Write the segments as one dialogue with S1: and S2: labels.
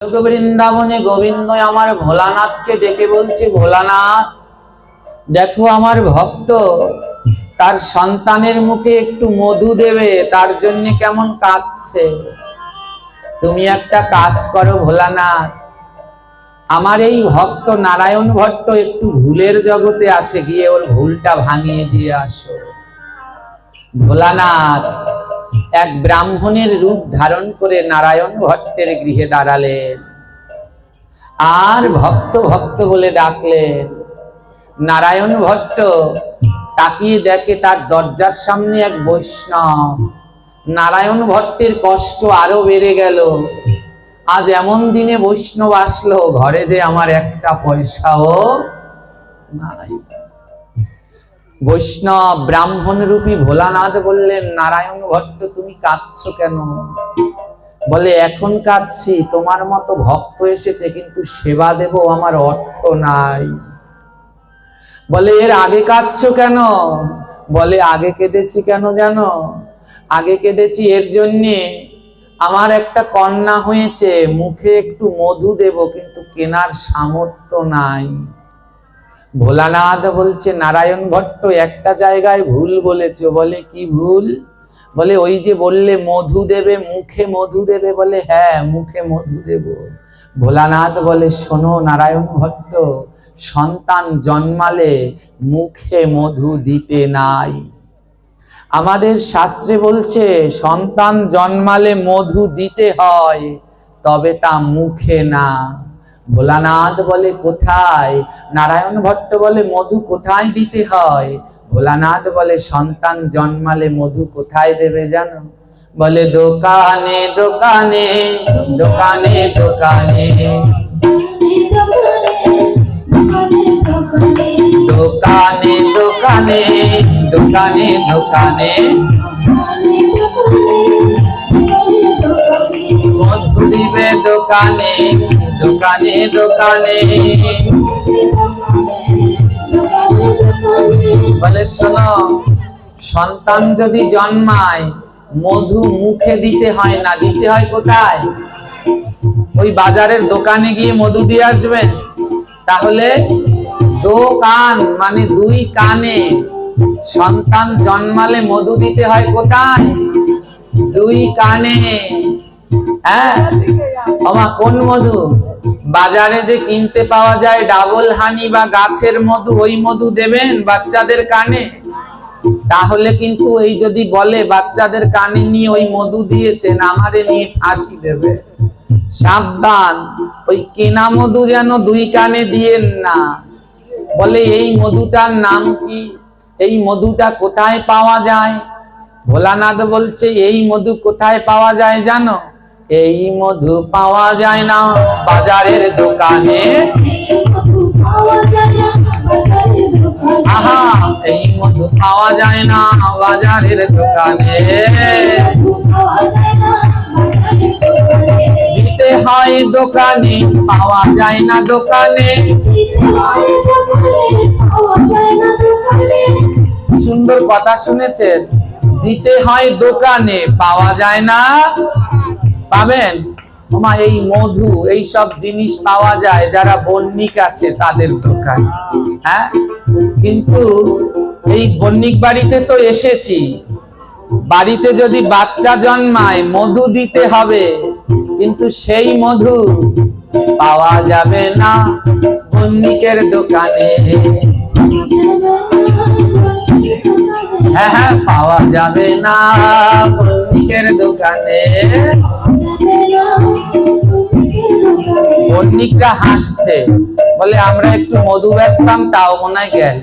S1: বৃন্দাবনে গোবিন্দ আমার ভোলানাথকে ডেকে বলছে, ভোলানাথ দেখো আমার ভক্ত তার সন্তানের মুখে একটু মধু দেবে, তার জন্য কেমন কাঁদছে। তুমি একটা কাজ করো ভোলানাথ, আমার এই ভক্ত নারায়ণ ভট্ট একটু ভুলের জগতে আছে, গিয়ে ওর ভুলটা ভাঙিয়ে দিয়ে আসো। ভোলানাথ এক ব্রাহ্মণের রূপ ধারণ করে নারায়ণ ভট্টের গৃহে দাঁড়ালেন আর ভক্ত ভক্ত বলে ডাকলেন। নারায়ণ ভট্ট তাকিয়ে দেখে তার দরজার সামনে এক বৈষ্ণব। নারায়ণ ভট্টের কষ্ট আরো বেড়ে গেল, আজ এমন দিনে বৈষ্ণব আসলো, ঘরে যে আমার একটা পয়সাও নাই। বৈষ্ণব ব্রাহ্মণ রূপী ভোলানাথ বললেন, নারায়ণ ভট্ট তুমি কাঁদছো কেন? বলে, এখন কাঁদছি, তোমার মতো ভক্ত এসেছে কিন্তু সেবা দেব আমার অর্থ নাই। বলে, এর আগে কাঁদছো কেন? বলে, আগে কেঁদেছি কেন জানো? আগে কেঁদেছি এর জন্যে আমার একটা কন্যা হয়েছে, মুখে একটু মধু দেব কিন্তু কেনার সামর্থ্য নাই। ভোলানাথ বলছে, নারায়ণ ভট্ট একটা জায়গায় ভুল বলেছো। বলে, কি ভুল? বলে, ওই যে বললে মধু দেবে, মুখে মধু দেবে। বলে, হ্যাঁ মুখে মধু দেব। ভোলানাথ বলে, শোনো নারায়ণ ভট্ট, সন্তান জন্মালে মুখে মধু দিতে নাই। আমাদের শাস্ত্রে বলছে সন্তান জন্মালে মধু দিতে হয়, তবে তা মুখে না। ভোলানাথ বলে, কোথায়? নারায়ণ ভট্ট বলে, মধু কোথায় দিতে হয়? ভোলানাথ বলে, সন্তান জন্মালে মধু কোথায় দেবে জানো? বলে, দোকানে দোকানে দোকানে দোকানে দোকানে দোকানে দোকানে দোকানে মধু দিবে দোকানে দোকানে দোকানে। বলে, শোনো, সন্তান যদি জন্মায় মধু মুখে দিতে হয় না, দিতে হয় কোথায়? ওই বাজারের দোকানে গিয়ে মধু দিয়ে আসবেন। তাহলে দোকান মানে দুই কানে, সন্তান জন্মালে মধু দিতে হয় কোথায়? দুই কানে। হ্যাঁ, কোন মধু? বাজারে যে কিনতে পাওয়া যায় ডাবল হানি বা গাছের মধু, ওই মধু দেবেন বাচ্চাদের কানে। তাহলে কিন্তু এই যদি বলে বাচ্চাদের কানে নিয়ে ওই মধু দিয়েছেন, আমারে নিয়ে ফাঁসি দেবে। সাবধান, ওই কেনা মধু যেন দুই কানে দিয়েন না। বলে, এই মধুটার নাম কি? এই মধুটা কোথায় পাওয়া যায়? ভোলানাথ বলছে, এই মধু কোথায় পাওয়া যায় জানো? এই মধু পাওয়া যায় না বাজারের দোকানে। আহা, এই মধু পাওয়া যায় না বাজারের দোকানে, দিতে হয় দোকানে, পাওয়া যায় না দোকানে। সুন্দর কথা শুনেছেন, দিতে হয় দোকানে, পাওয়া যায় না। পাবেন এই মধু, এই সব জিনিস পাওয়া যায় যারা বণিক আছে তাদের দোকান। হ্যাঁ, কিন্তু এই বণিক বাড়িতে তো এসেছি, বাড়িতে যদি বাচ্চা জন্মায় মধু দিতে হবে, কিন্তু সেই মধু পাওয়া যাবে না বণিকের দোকানে। হ্যাঁ হ্যাঁ, পাওয়া যাবে না বণিকের দোকানে। বণিকরা হাসছে, বলে, আমরা একটু মধু বেচতাম তাও মনে হয় গেল।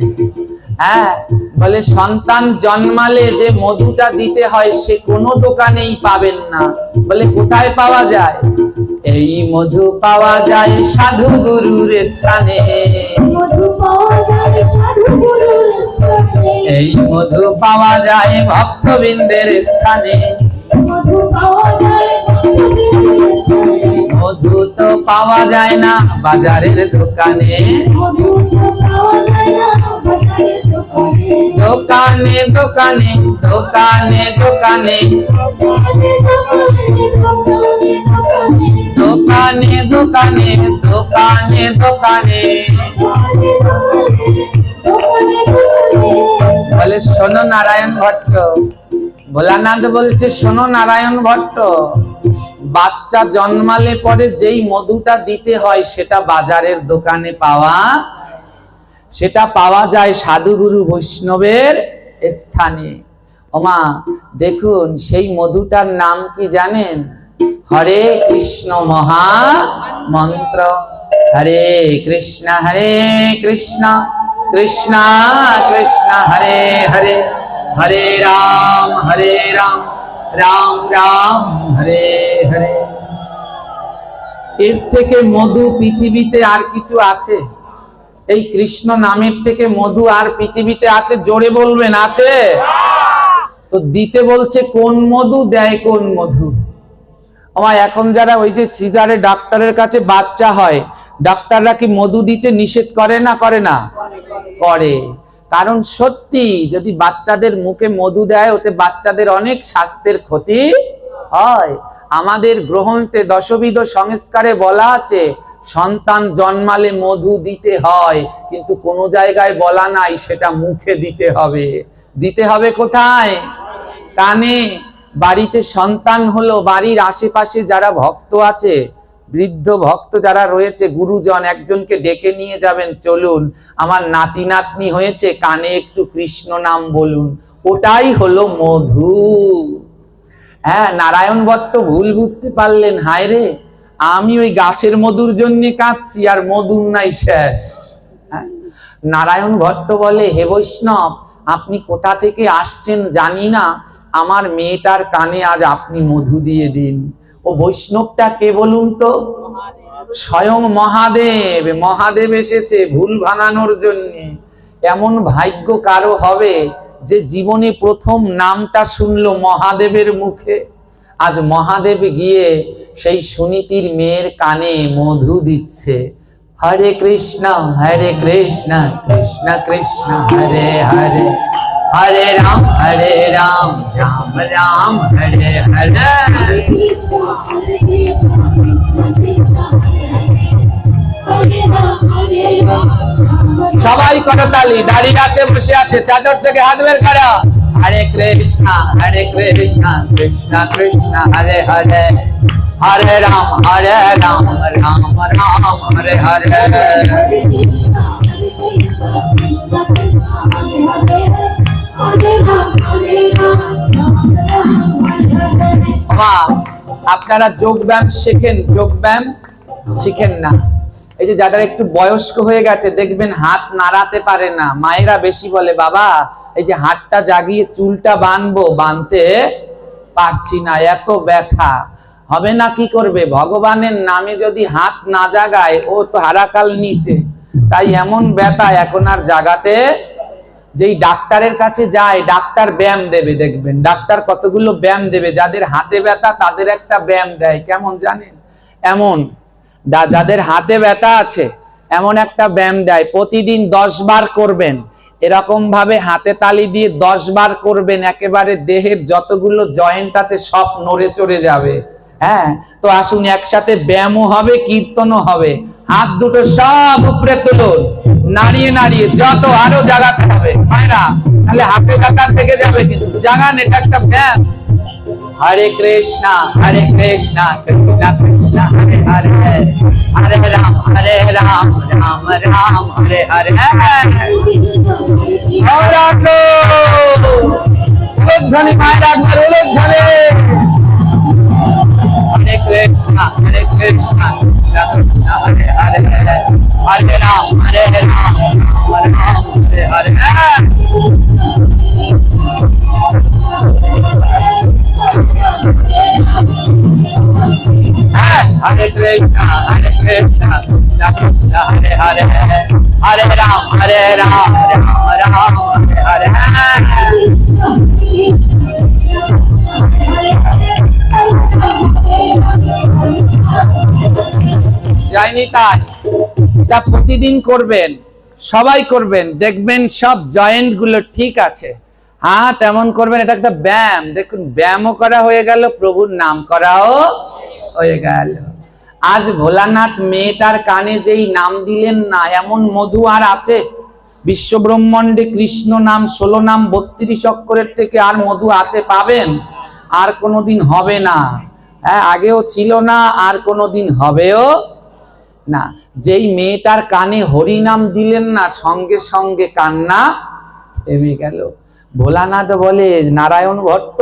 S1: হ্যাঁ, বলে, সন্তান জন্মালে যে মধুটা দিতে হয় সে কোনো দোকানেই পাবেন না। বলে, কোথায় পাওয়া যায়? এই মধু পাওয়া যায় সাধু গুরুর স্থানে। এই মধু পাওয়া যায় ভক্তবৃন্দের স্থানে। মধু তো পাওয়া যায় না বাজারের দোকানে, দোকানে দোকানে দোকানে দোকানে দোকানে দোকানে দোকানে দোকানে। বলে শোনো নারায়ণ ভট্ট, ভোলানাথ বলছে শোনো নারায়ণ ভট্ট, বাচ্চা জন্মালে পরে যেই মধুটা দিতে হয় সেটা বাজারের দোকানে সেটা পাওয়া যায় সাধুগুরু বৈষ্ণবের স্থানে। ওমা দেখুন সেই মধুটার নাম কি জানেন? হরে কৃষ্ণ মহা মন্ত্র। হরে কৃষ্ণ কৃষ্ণ কৃষ্ণ হরে হরে, হরে রাম রাম রাম হরে হরে। এর থেকে মধু পৃথিবীতে আর কিছু আছে? এই কৃষ্ণ নামের থেকে মধু আর পৃথিবীতে আছে? জোরে বলবেন আছে? তো দিতে বলছে কোন মধু, দেয় কোন মধু? আমার এখন যারা ওই যে সিজারে ডাক্তারের কাছে বাচ্চা হয়, ডাক্তাররা কি মধু দিতে নিষেধ করে না করে না? করে। কারণ সত্যি যদি বাচ্চাদের মুখে মধু দেয় ওতে বাচ্চাদের অনেক স্বাস্থ্যের ক্ষতি হয়। আমাদের গ্রন্থে দশবিধ সংস্কারে বলা আছে সন্তান জন্মালে মধু দিতে হয়, কিন্তু কোন জায়গায় বলা নাই সেটা মুখে দিতে হবে। দিতে হবে কোথায়? কানে। বাড়িতে সন্তান হলো, বাড়ির আশেপাশে যারা ভক্ত আছে, বৃদ্ধ ভক্ত যারা রয়েছে, গুরুজন একজনকে ডেকে নিয়ে যাবেন, চলুন আমার নাতি নাতনি হয়েছে, কানে একটু কৃষ্ণ নাম বলুন। ওটাই হলো মধু। হ্যাঁ, নারায়ণ ভট্ট ভুল বুঝতে পারলেন, হায় রে আমি ওই গাছের মধুর জন্য কাঁদছি আর মধুর নাই শেষ। নারায়ণ ভট্ট বলে, হে বৈষ্ণব আপনি কোথা থেকে আসছেন জানি না, আমার মেয়েটার কানে আজ আপনি মধু দিয়ে দিন। ও বৈষ্ণবটা কে বলুন তো? স্বয়ং মহাদেব। মহাদেব এসেছে ভুল ভাঙানোর জন্য। এমন ভাগ্য কারো হবে যে জীবনে প্রথম নামটা শুনলো মহাদেবের মুখে। আজ মহাদেব গিয়ে সেই সুনীতির মেয়ের কানে মধু দিচ্ছে। হরে কৃষ্ণ কৃষ্ণ কৃষ্ণ হরে হরে, হরে রাম রাম রাম হরে হরে। সবাই করতালি, দাঁড়িয়ে আছে বসে আছে, চাদর থেকে হাত বের করা। হরে কৃষ্ণ কৃষ্ণ কৃষ্ণ হরে হরে, হরে রাম রাম রাম হরে হরে। আপনারা যোগ ব্যায়াম শেখেন, যোগ ব্যায়াম শিখেন না। এই যে যাদের একটু বয়স্ক হয়ে গেছে দেখবেন হাত নাড়াতে পারে না, মায়েরা বেশি বলে বাবা এই যে হাতটা জাগিয়ে চুলটা বাঁধবো, বাঁধতে পারছি না, এত ব্যথা। হবে না, কি করবে? ভগবানের নামে যদি হাত না জাগায় ও তো হারাকাল নিচে, তাই এমন ব্যথা এখন আর জাগাতে। যেই ডাক্তারের কাছে যায় ডাক্তার ব্যায়াম দেবে, দেখবেন ডাক্তার কতগুলো ব্যায়াম দেবে। যাদের হাতে ব্যথা তাদের একটা ব্যায়াম দেয়, কেমন জানেন? এমন যাদের হাতে ব্যথা আছে এমন একটা ব্যায়াম দেয়, প্রতিদিন 10 বার করবেন। এরকম ভাবে হাতে তালি দিয়ে 10 বার করবেন, একেবারে দেহের যতগুলো জয়েন্ট আছে সব নড়ে চড়ে যাবে। হ্যাঁ, তো আসুন একসাথে ব্যায়ামও হবে, কীর্তনও হবে। হাত দুটো সব উপরে তুলুন, নাড়িয়ে নাড়িয়ে যত আরো জাগাতে হবে মায়েরা, তাহলে হাতে ব্যথা থেকে যাবে, কিন্তু জাগান, এটা একটা ব্যায়াম। হরে কৃষ্ণ কৃষ্ণ কৃষ্ণ হরে হরে, হরে রাম রাম রাম হরে হরে। উলুধ্বনি মায়েরা, উলুধ্বনি। হরে কৃষ্ণ কৃষ্ণ কৃষ্ণ হরে হরে, হরে Ram Ram Hare Hare. Hare Krishna Krishna Krishna Hare Hare, Hare Ram Ram Ram Hare Hare। তাই এটা প্রতিদিন করবেন, সবাই করবেন, দেখবেন সব জয়েন্ট গুলো ঠিক আছে। হ্যাঁ, তেমন করবেন, এটা একটা ব্যায়াম। দেখুন, ব্যায়ামও করা হয়ে গেল, প্রভুর নাম করাও হয়ে গেল। আজ ভোলানাথ মেয়েটার কানে যেই নাম দিলেন না, এমন মধু আর আছে? বিশ্ব ব্রহ্মাণ্ডে কৃষ্ণ নাম 16 নাম 32 অক্ষরের থেকে আর মধু আছে? পাবেন? আর কোনোদিন হবে না। হ্যাঁ, আগেও ছিল না, আর কোনোদিন হবেও না। যেই মেয়েটার কানে হরি নাম দিলেন না, সঙ্গে সঙ্গে কান্না থেমে গেল। ভোলানাথ বলে, নারায়ণ ভট্ট,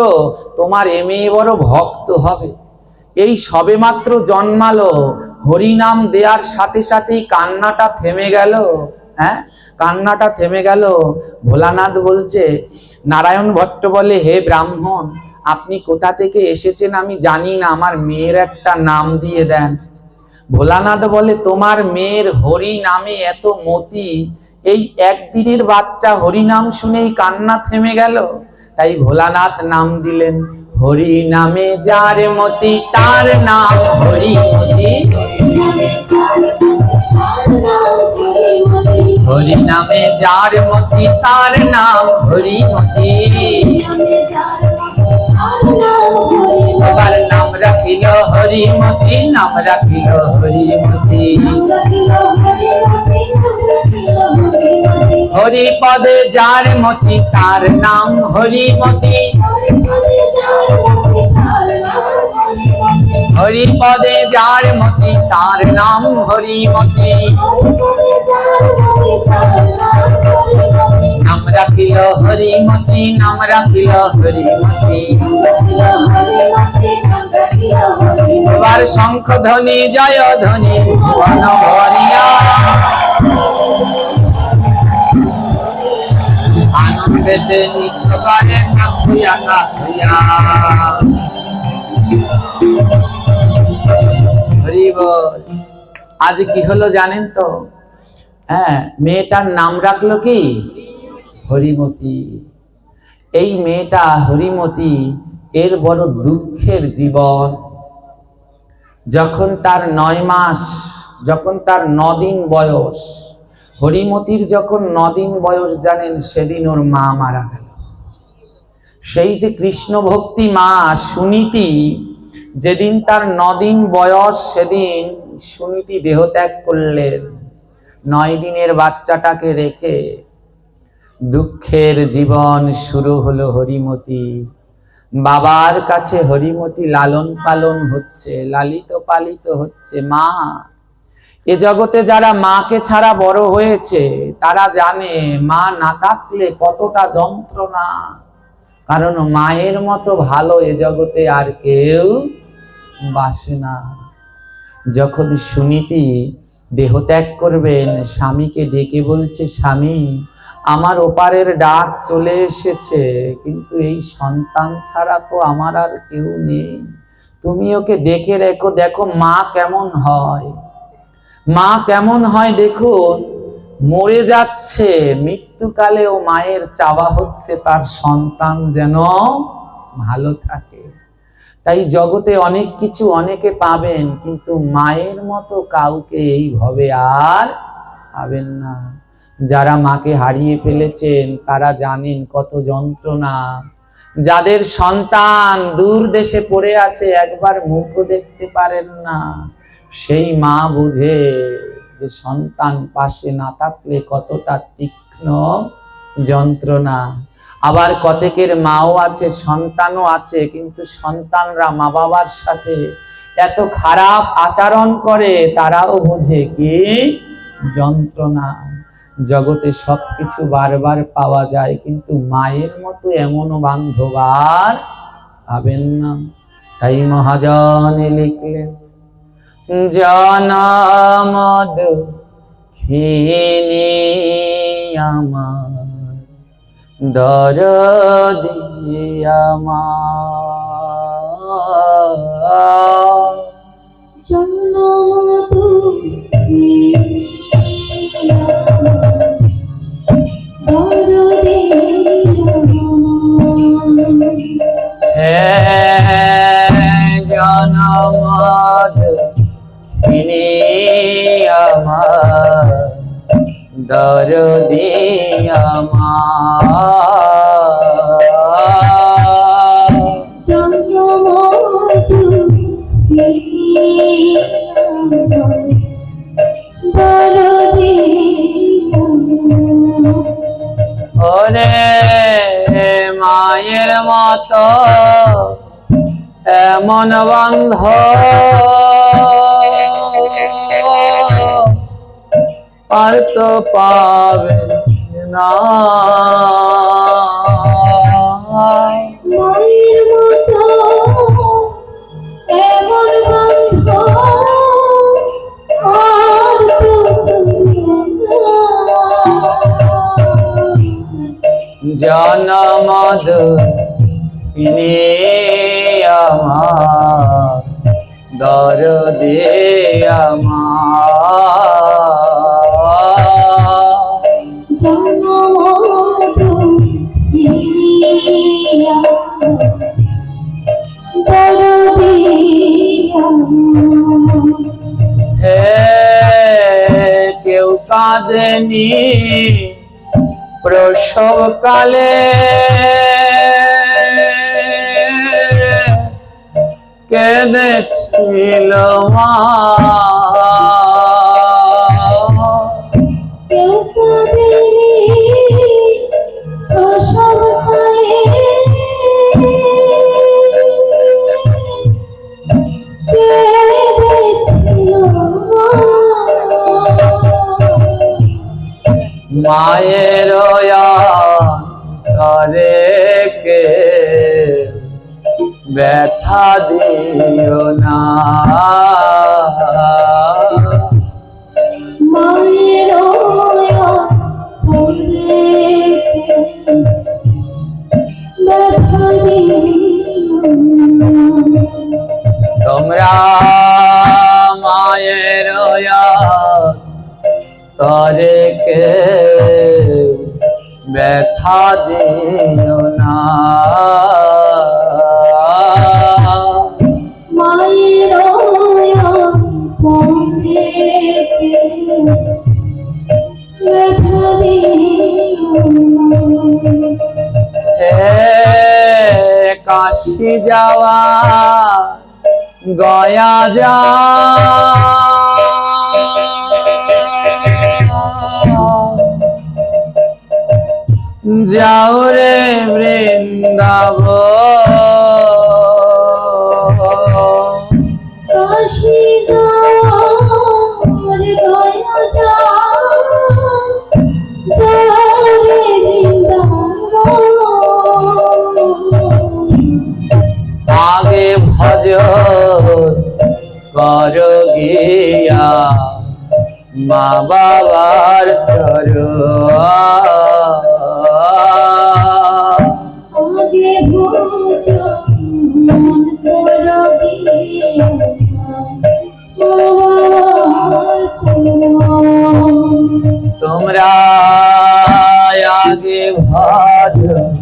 S1: তোমার এ মেয়ে বড় ভক্ত হবে, এই সবে মাত্র জন্মালো, হরি নাম দেওয়ার সাথে সাথেই কান্নাটা থেমে গেল। হ্যাঁ, কান্নাটা থেমে গেল। ভোলানাথ বলছে, নারায়ণ ভট্ট বলে, হে ব্রাহ্মণ, আপনি কোথা থেকে এসেছেন আমি জানি না, আমার মেয়ের একটা নাম দিয়ে দেন। ভোলানাথ বলে, তোমার মেয়ের হরি নামে এত মতি, এই একদিনের বাচ্চা হরি নাম শুনেই কান্না থেমে গেল। তাই ভোলানাথ নাম দিলেন, হরি নামে যার মতি তার নাম হরিমতি। হরি নামে যার মতি তার নাম হরিমতি। এবার নাম রাখিল হরিমতি, নাম রাখিল হরিমতি। হরি পদে যার মতি তার নাম হরিমতি। হরি পদে যার মতি তার নাম হরিমতি। নাম রাখিল হরিমতি, নাম রাখিল হরিমতি। এবার শঙ্খ ধ্বনি জয় ধ্বনি ভুবন ভরিয়া, আনন্দেতে নৃত্য করে কাকুয়া কাকুয়া। হরি বল। আজ কি হলো জানেন তো? হ্যাঁ, মেয়েটার নাম রাখলো কি? হরিমতি। এই মেয়েটা হরিমতি, এর বড় দুঃখের জীবন। যখন তার 9 মাস, যখন তার 9 দিন বয়স, হরিমতির যখন 9 দিন বয়স, জানেন সেদিন ওর মা মারা গেল। সেই যে কৃষ্ণ ভক্তি মা সুনীতি, যেদিন তার 9 দিন বয়স, সেদিন সুনীতি দেহত্যাগ করলেন। 9 দিনের বাচ্চাটাকে রেখে দুঃখের জীবন শুরু হলো হরিমতি। বাবার কাছে হরিমতি লালন পালন হচ্ছে, লালিত পালিত হচ্ছে। মা, এ জগতে যারা মাকে ছাড়া বড় হয়েছে তারা জানে মা না থাকলে কতটা যন্ত্রণা। কারণ মায়ের মতো ভালো এ জগতে আর কেউ বাসে না। যখন সুনীতি দেহত্যাগ করবেন, স্বামীকে ডেকে বলছে, স্বামী, আমার ওপারের ডাক চলে এসেছে, কিন্তু এই সন্তান ছাড়া তো আমার আর কেউ নেই, তুমি ওকে দেখে রেখো, দেখো মা কেমন হয়, মা কেমন হয় দেখুন। মরে যাচ্ছে, মৃত্যুকালেও মায়ের চাওয়া হচ্ছে তার সন্তান যেন ভালো থাকে। তাই জগতে অনেক কিছু অনেকে পাবেন, কিন্তু মায়ের মতো কাউকে এইভাবে আর পাবেন না। যারা মাকে হারিয়ে ফেলেছেন তারা জানেন কত যন্ত্রণা। যাদের সন্তান দূর দেশে পড়ে আছে, একবার মুখও দেখতে পারেন না, সেই মা বুঝে যে সন্তান পাশে না থাকলে কতটা তীক্ষ্ণ যন্ত্রণা। আবার কতকের মাও আছে, সন্তানও আছে, কিন্তু সন্তানরা মা বাবার সাথে এত খারাপ আচরণ করে, তারাও বোঝে কি যন্ত্রণা। জগতে সবকিছু বারবার পাওয়া যায়, কিন্তু মায়ের মতো এমনও বান্ধব আর পাবেন না। তাই মহাজন লিখলেন, জনম দুঃখিনী আমার, দরদি আমার,
S2: জনম দুঃখিনী আমার, দরদি আমার।
S1: হে জনম দুঃখিনী আমার দরদি আমার
S2: জন্মমধু দরদি
S1: ওরে মায়ের মতো এমন বন্ধ আর তো পাবে না
S2: মায়ের মতো এমন বন্ধ আর তো
S1: জনমদ ইনি আমার দরদি আমার
S2: জন্মমধু দরদি
S1: হে কেউ কাঁদেনি প্রসব কালে কেঁদেছিল মা
S2: কেউ কাঁদেনি প্রসব কালে কেঁদেছিল
S1: মায়ের অন্তরে কে ব্যথা দিও না
S2: মায়ের ব্যথা দিও না।
S1: তোমরা মায়ের তরে কে ব্যথা দিও না
S2: মায়ের অন্তরে ব্যথা দিও না।
S1: হে কাশি যাওয়া গয়া যা যাও রে বৃন্দাবন
S2: কাশী যাওয়ার গয়া যাও রে বৃন্দাবন।
S1: আগে ভজন কর গিয়া মা বাবার চরণ
S2: আগে ভজন করো গিয়া বাবার চরণ।
S1: তোমরা আগে ভজন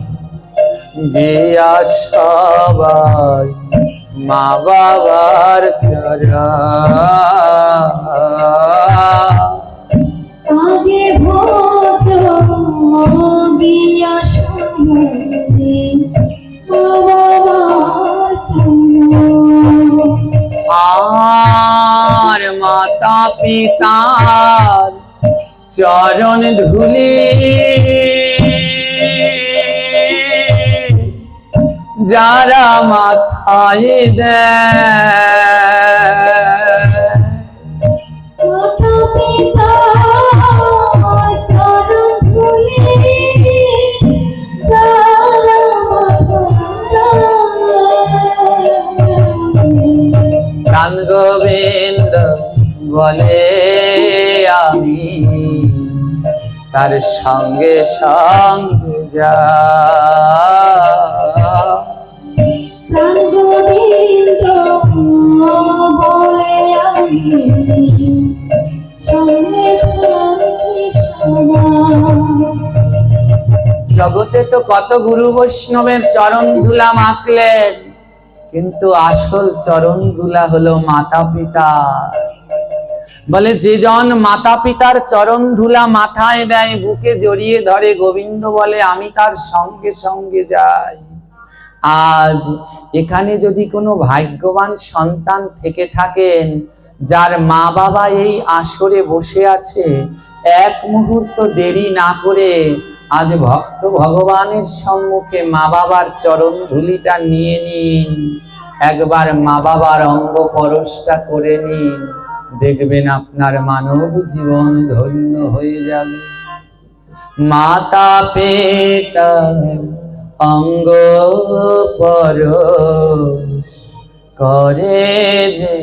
S1: গিয়া সবাই মা বাবার চরণ
S2: আগে ভজন গিয়া সবাই বাবার চরণ।
S1: আর মাতা পিতার চরণ ধুলি যারা মাথায় দেয়
S2: মাতা পিতা চরণ ধুলি যারা
S1: প্রাণ গোবিন্দ বলে আমি তার সঙ্গে সঙ্গে যা
S2: প্রাণ গোবিন্দ বলে আমি সঙ্গে সঙ্গে সদা।
S1: জগতে তো কত গুরু বৈষ্ণবের চরণ ধুলা মাখলেন, কিন্তু আসল চরণ ধুলা হলো মাতা পিতা। বলে যে জন মাতা পিতার চরণ ধুলা মাথায় দেয়, বুকে জড়িয়ে ধরে, গোবিন্দ বলে আমি তার সঙ্গে সঙ্গে যাই। আজ এখানে যদি কোনো ভাগ্যবান সন্তান থেকে থাকেন, যার মা বাবা এই আসরে বসে আছে, এক মুহূর্ত দেরি না করে আজ ভক্ত ভগবানের সম্মুখে মা বাবার চরণ ধুলিটা নিয়ে নিন, একবার মা বাবার অঙ্গ পরশটা করে নিন, দেখবেন আপনার মানব জীবন ধন্য হয়ে যাবে। মাতা পিতা অঙ্গ পরশ করে যে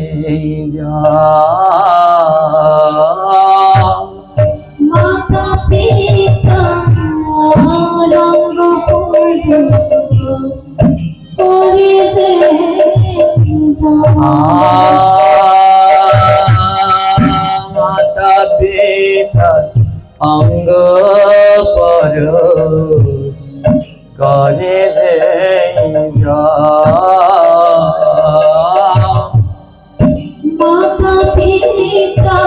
S2: মাতা পিতা রঙ্গ করে যে
S1: মাতা পিতা অঙ্গ পরশ করে যে
S2: মাতা পিতা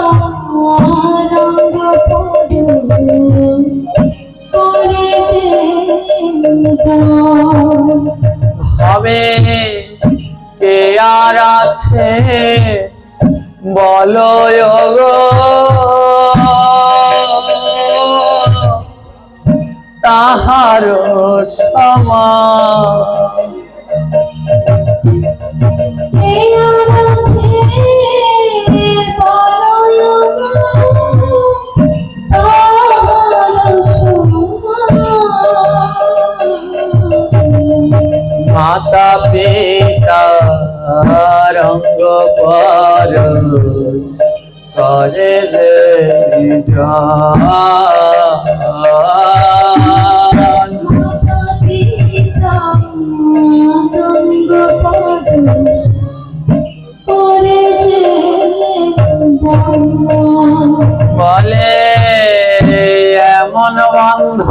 S2: রঙ্গ করে যে
S1: হবে কে আর আছে বলো গো, তাহার সমান মাতা পিতা রঙ্গ পরশ করে যে বলে এমন বন্ধ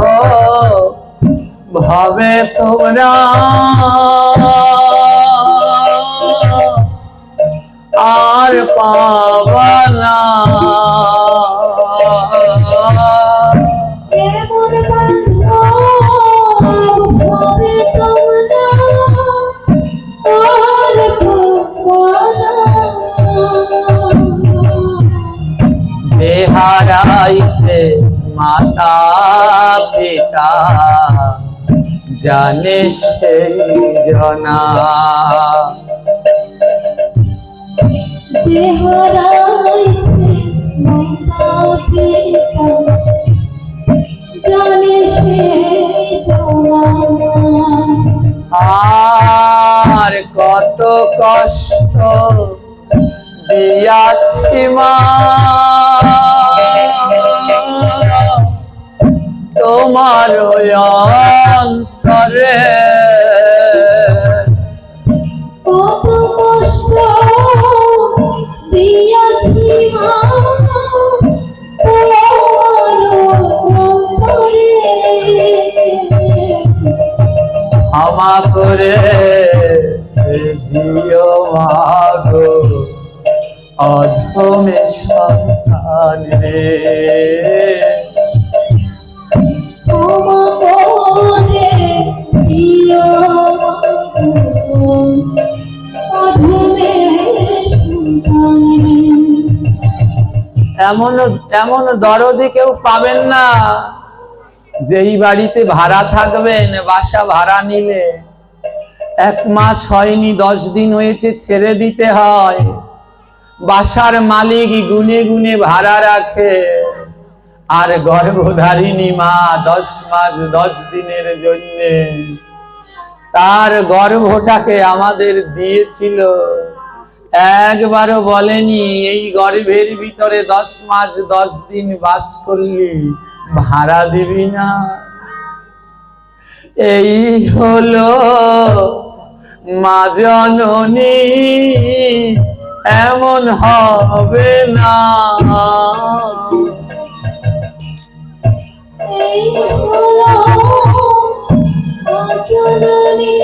S1: ভাবে তোমরা আর পাবানা, যে হারাইছে মাতা পিতা জানে সেই জনা,
S2: যে হারাইছে মাতা পিতা জানে সেই জনা।
S1: আর কত কষ্ট দিয়াছি মা তোমার অন্তরে,
S2: কত কষ্ট দিয়াছি মা
S1: ক্ষমা করে দিও মাগো অধমে সন্তান রে,
S2: ক্ষমা করে দিও অধমে সন্তান রে।
S1: এমন দরদি কেউ পাবেন না, যেই বাড়িতে ভাড়া থাকবেন, বাসা ভাড়া নিলে 1 মাস হয়নি, 10 দিন হয়েছে ছেড়ে দিতে হয়, বাসার মালিক গুনে গুনে ভাড়া রাখে, আর গর্ভধারিণী মা 10 মাস 10 দিনের জন্য তার গর্ভটাকে আমাদের দিয়েছিল, একবারও বলেনি এই গর্ভের ভিতরে 10 মাস 10 দিন বাস করলি ভাড়া দিবি না। এই হলো মা জননী, এমন হবে না।
S2: এই হলো মা জননী,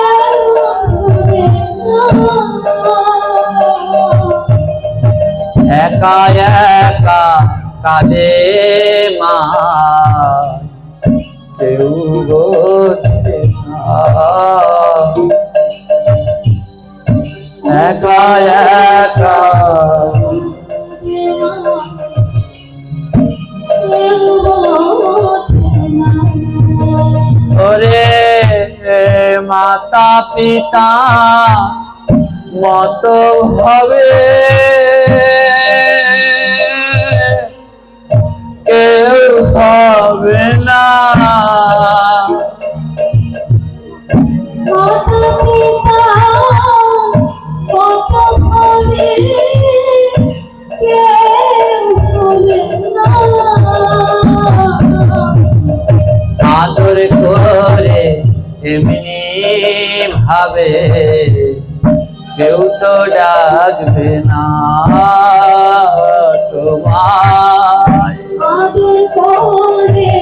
S2: এমন হবে না।
S1: একা একা কাঁদে মা, কেউ বোঝে না। একা একা ওরে মাতা পিতা মত হবে কেউ হবে না।
S2: মাতা পিতা কত ভাবে কেউ হবে না।
S1: আদর করে এমনি ভাবে কেউ তো ডাকবে না তোমায়।
S2: আদর করে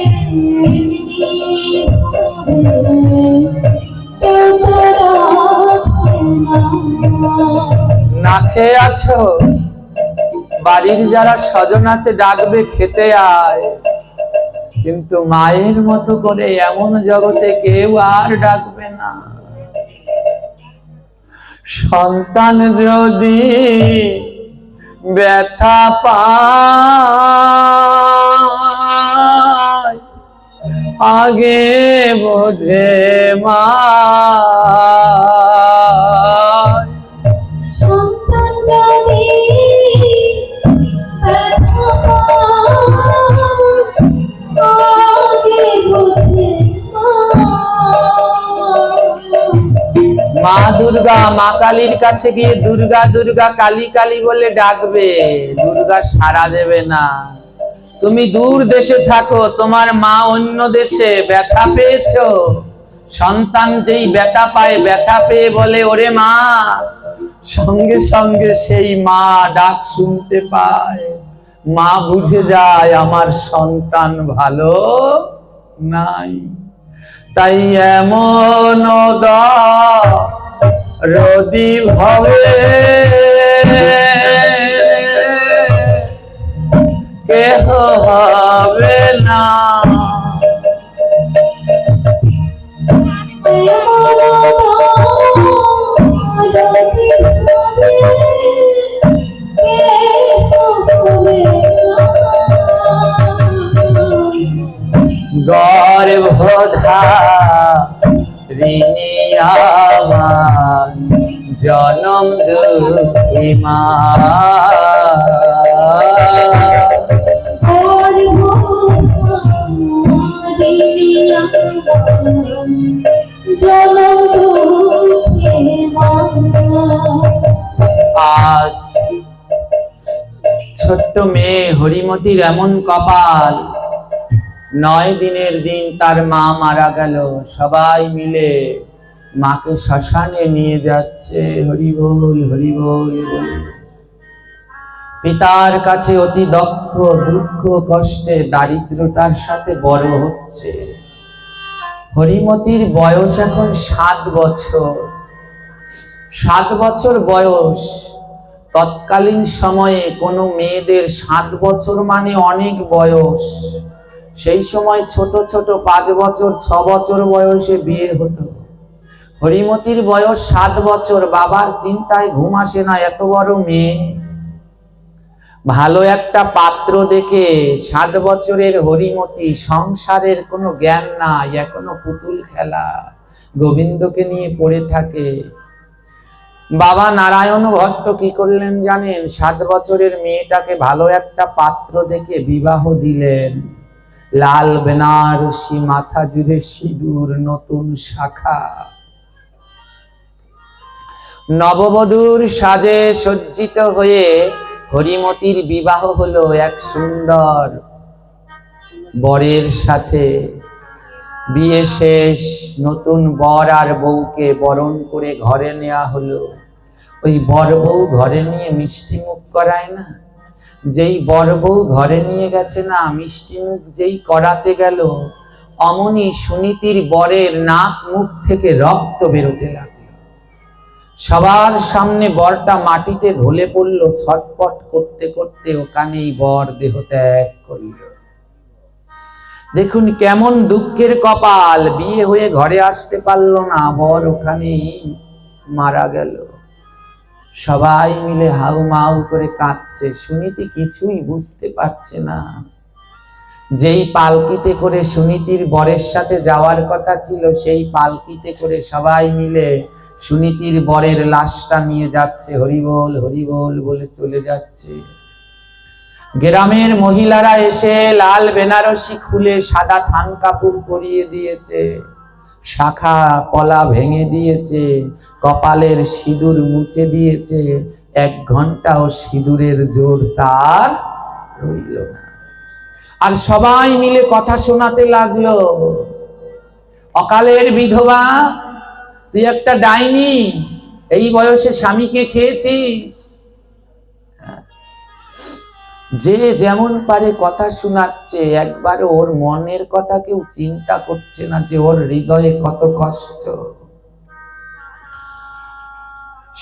S1: না খেয়ে আছো, বাড়ির যারা স্বজন আছে ডাকবে খেতে আয়, কিন্তু মায়ের মতো করে এমন জগতে কেউ আর ডাকবে না। সন্তান যদি ব্যথা পায় আগে বোঝে মা,
S2: সন্তান যদি ব্যথা পায় আগে বোঝে
S1: মা দুর্গা মা কালীর কাছে গিয়ে দুর্গা দুর্গা কালী কালী বলে ডাকবে, দুর্গা সাড়া দেবে না। তুমি দূর দেশে থাকো, তোমার মা অন্য দেশে, ব্যথা পেয়েছো, সন্তান যেই ব্যথা পায় ব্যথা পেয়ে বলে ওরে মা, সঙ্গে সঙ্গে সেই মা ডাক শুনতে পায়। মা বুঝে যায় আমার সন্তান ভালো নাই, তাই এমন রদি ভবে কেহ হবে না। গর্ভধারিণী আমার জনম দুঃখী মা, আজ ছোট্ট মেয়ে হরিমতির এমন কপাল, 9 দিনের দিন তার মা মারা গেল। সবাই মিলে মাকে শ্মশানে নিয়ে যাচ্ছে, হরি বল হরি বল বলে। পিতার কাছে অতি দক্ষ, দুঃখ কষ্টে দারিদ্রতার সাথে বড় হচ্ছে। হরিমতির বয়স এখন 7 বছর। 7 বছর বয়স। তৎকালীন সময়ে কোনো মেয়েদের 7 বছর মানে অনেক বয়স। সেই সময় ছোট ছোট 5 বছর 6 বছর বয়সে বিয়ে হতো। হরিমতির বয়স 7 বছর। বাবার চিন্তায় ঘুম আসে না, এত বড় মেয়ে। ভালো একটা পাত্র দেখে 7 বছরের হরিমতি, সংসারের কোনো জ্ঞান নাই, এখনো পুতুল খেলা, গোবিন্দকে নিয়ে পড়ে থাকে। বাবা নারায়ণ ভট্ট কি করলেন জানেন? 7 বছরের মেয়েটাকে ভালো একটা পাত্র দেখে বিবাহ দিলেন। লাল বেনারসি, মাথা জুড়ে সিঁদুর, নতুন শাখা। নববধূর সাজে সজ্জিত হয়ে হরিমতির বিবাহ হলো এক সুন্দর বরের সাথে। বিয়ে শেষ, নতুন বর আর বউকে বরণ করে ঘরে নেওয়া হলো। ওই বর বউ ঘরে নিয়ে মিষ্টি মুখ করায় না? যেই বর বউ ঘরে নিয়ে গেছে না, মিষ্টি মুখ যেই করাতে গেল, অমনি সুনীতির বরের নাক মুখ থেকে রক্ত বেরোতে লাগলো। সবার সামনে বরটা মাটিতে ঢলে পড়ল, ছটপট করতে করতে ওখানেই বর দেহ ত্যাগ করল। দেখুন কেমন দুঃখের কপাল, বিয়ে হয়ে ঘরে আসতে পারলো না, বর ওখানেই মারা গেল। সবাই মিলে হাউমাউ করে কাঁদছে, সুনীতি কিছুই বুঝতে পারছে না। যেই পালকিতে করে সুনীতির বরের সাথে যাওয়ার কথা ছিল, সেই পালকিতে করে সবাই মিলে সুনীতির বরের লাশটা নিয়ে যাচ্ছে, হরিবোল হরিবোল বলে চলে যাচ্ছে। গ্রামের মহিলারা এসে লাল বেনারসি খুলে সাদা থান কাপড় পরিয়ে দিয়েছে, শাখা পলা ভেঙে দিয়েছে, কপালের সিঁদুর মুছে দিয়েছে। 1 ঘন্টাও সিঁদুরের জোর তার রইল না। আর সবাই মিলে কথা শোনাতে লাগলো, অকালের বিধবা, তুই একটা ডাইনি, এই বয়সে স্বামীকে খেয়েছিস। যে যেমন পারে কথা শোনাচ্ছে, একবার ওর মনের কথা কেউ চিন্তা করছে না যে ওর হৃদয়ে কত কষ্ট।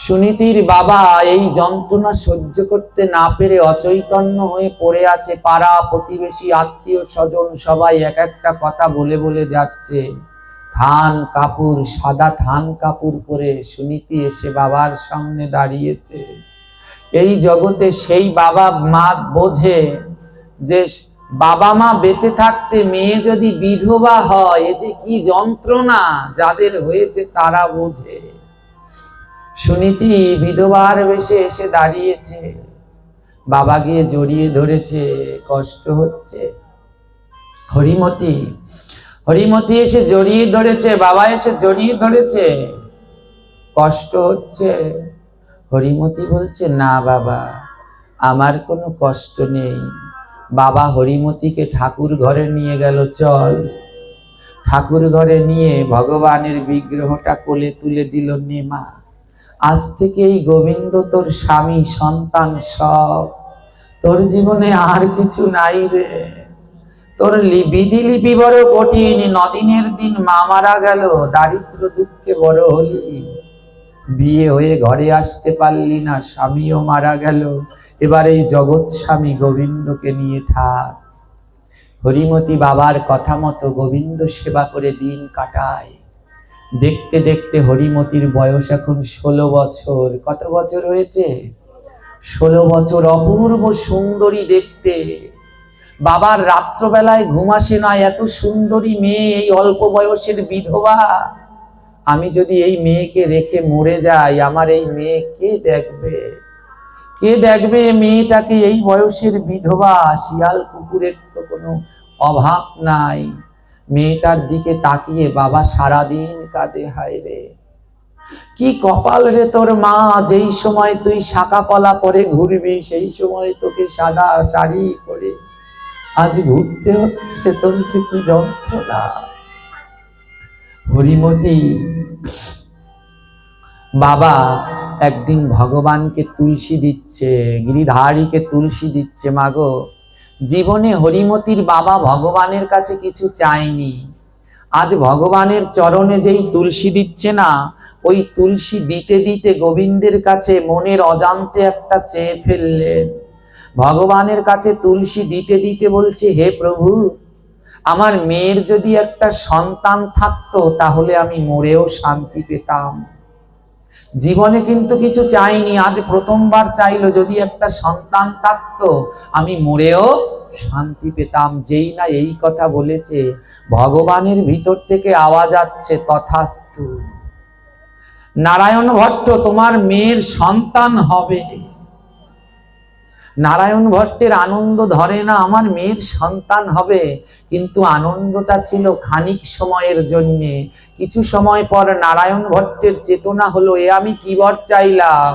S1: সুনীতির বাবা এই যন্ত্রণা সহ্য করতে না পেরে অচৈতন্য হয়ে পড়ে আছে। পাড়া প্রতিবেশী আত্মীয় স্বজন সবাই এক একটা কথা বলে বলে যাচ্ছে। থান কাপড়, সাদা থান কাপড় পরে সুনীতি এসে বাবার সামনে দাঁড়িয়েছে। এই জগতে সেই বাবা মা বোঝে যে বাবা মা বেঁচে থাকতে মেয়ে যদি বিধবা হয়, এ যে কি যন্ত্রণা যাদের হয়েছে তারা বোঝে। সুনীতি বিধবার বেশে এসে দাঁড়িয়েছে, বাবা গিয়ে জড়িয়ে ধরেছে, কষ্ট হচ্ছে। হরিমতি হরিমতি এসে জড়িয়ে ধরেছে, বাবা এসে জড়িয়ে ধরেছে, কষ্ট হচ্ছে। হরিমতি বলছে, না বাবা, আমার কোনো কষ্ট নেই। বাবা হরিমতিকে ঠাকুর ঘরে নিয়ে গেল, চল। ঠাকুর ঘরে নিয়ে ভগবানের বিগ্রহটা কোলে তুলে দিল, নে মা, আজ থেকে এই গোবিন্দ তোর স্বামী, সন্তান সব। তোর জীবনে আর কিছু নাই রে। তোর বিধি লিপি বড় কঠিন, 9 দিনের দিন মা মারা গেল, দারিদ্র দুঃখে বড় হলি, বিয়ে হয়ে ঘরে আসতে পারলি না, স্বামীও মারা গেল, এবার এই জগৎ স্বামী গোবিন্দকে নিয়ে থাক। হরিমতি বাবার কথা মতো গোবিন্দ সেবা করে দিন কাটায়। দেখতে দেখতে হরিমতির বয়স এখন 16 বছর। কত বছর হয়েছে? 16 বছর। অপূর্ব সুন্দরী দেখতে। বাবার রাত্রবেলায় ঘুম আসে না, এত সুন্দরী মেয়ে, এই অল্প বয়সের বিধবা। আমি যদি এই মেয়েকে রেখে মরে যাই, আমার এই মেয়ে কে দেখবে? কে দেখবে মেয়েটাকে, এই বয়সের বিধবা? শিয়াল কুকুরের তো কোনো অভাব নাই। মেয়েটার দিকে তাকিয়ে বাবা সারাদিন কাঁদে, হায় রে কি কপাল রে তোর মা, যেই সময় তুই শাখা পলা পরে ঘুরবি, সেই সময় তোকে সাদা শাড়ি পরে আজ ঘুরতে হচ্ছে, তোর যে কি যন্ত্রণা। হরিমতি বাবা একদিন ভগবানকে তুলসী দিচ্ছে, গিরিধারীকে তুলসী দিচ্ছে। মাগো, জীবনে হরিমতির বাবা ভগবানের কাছে কিছু চায়নি, আজ ভগবানের চরণে যেই তুলসী দিচ্ছে না, ওই তুলসী দিতে দিতে গোবিন্দের কাছে মনের অজান্তে একটা চেয়ে ফেললেন। ভগবানের কাছে তুলসী দিতে দিতে বলছে, হে প্রভু, আমার মেয়ের যদি একটা সন্তান থাকতো তাহলে আমি মরেও শান্তি পেতাম। জীবনে কিন্তু কিছু চাইনি, আজ প্রথমবার চাইলো যদি একটা সন্তান থাকতো আমি মরেও শান্তি পেতাম। যেই না এই কথা বলেছে, ভগবানের ভিতর থেকে আওয়াজ আসছে, তথাস্তু। নারায়ণ ভট্ট, তোমার মেয়ের সন্তান হবে। নারায়ণ ভট্টের আনন্দ ধরে না, আমার মেয়ের সন্তান হবে, কিন্তু আনন্দটা ছিল খানিক সময়ের জন্যে। কিছু সময় পর নারায়ণ ভট্টের চেতনা হলো, এ আমি কি বর চাইলাম,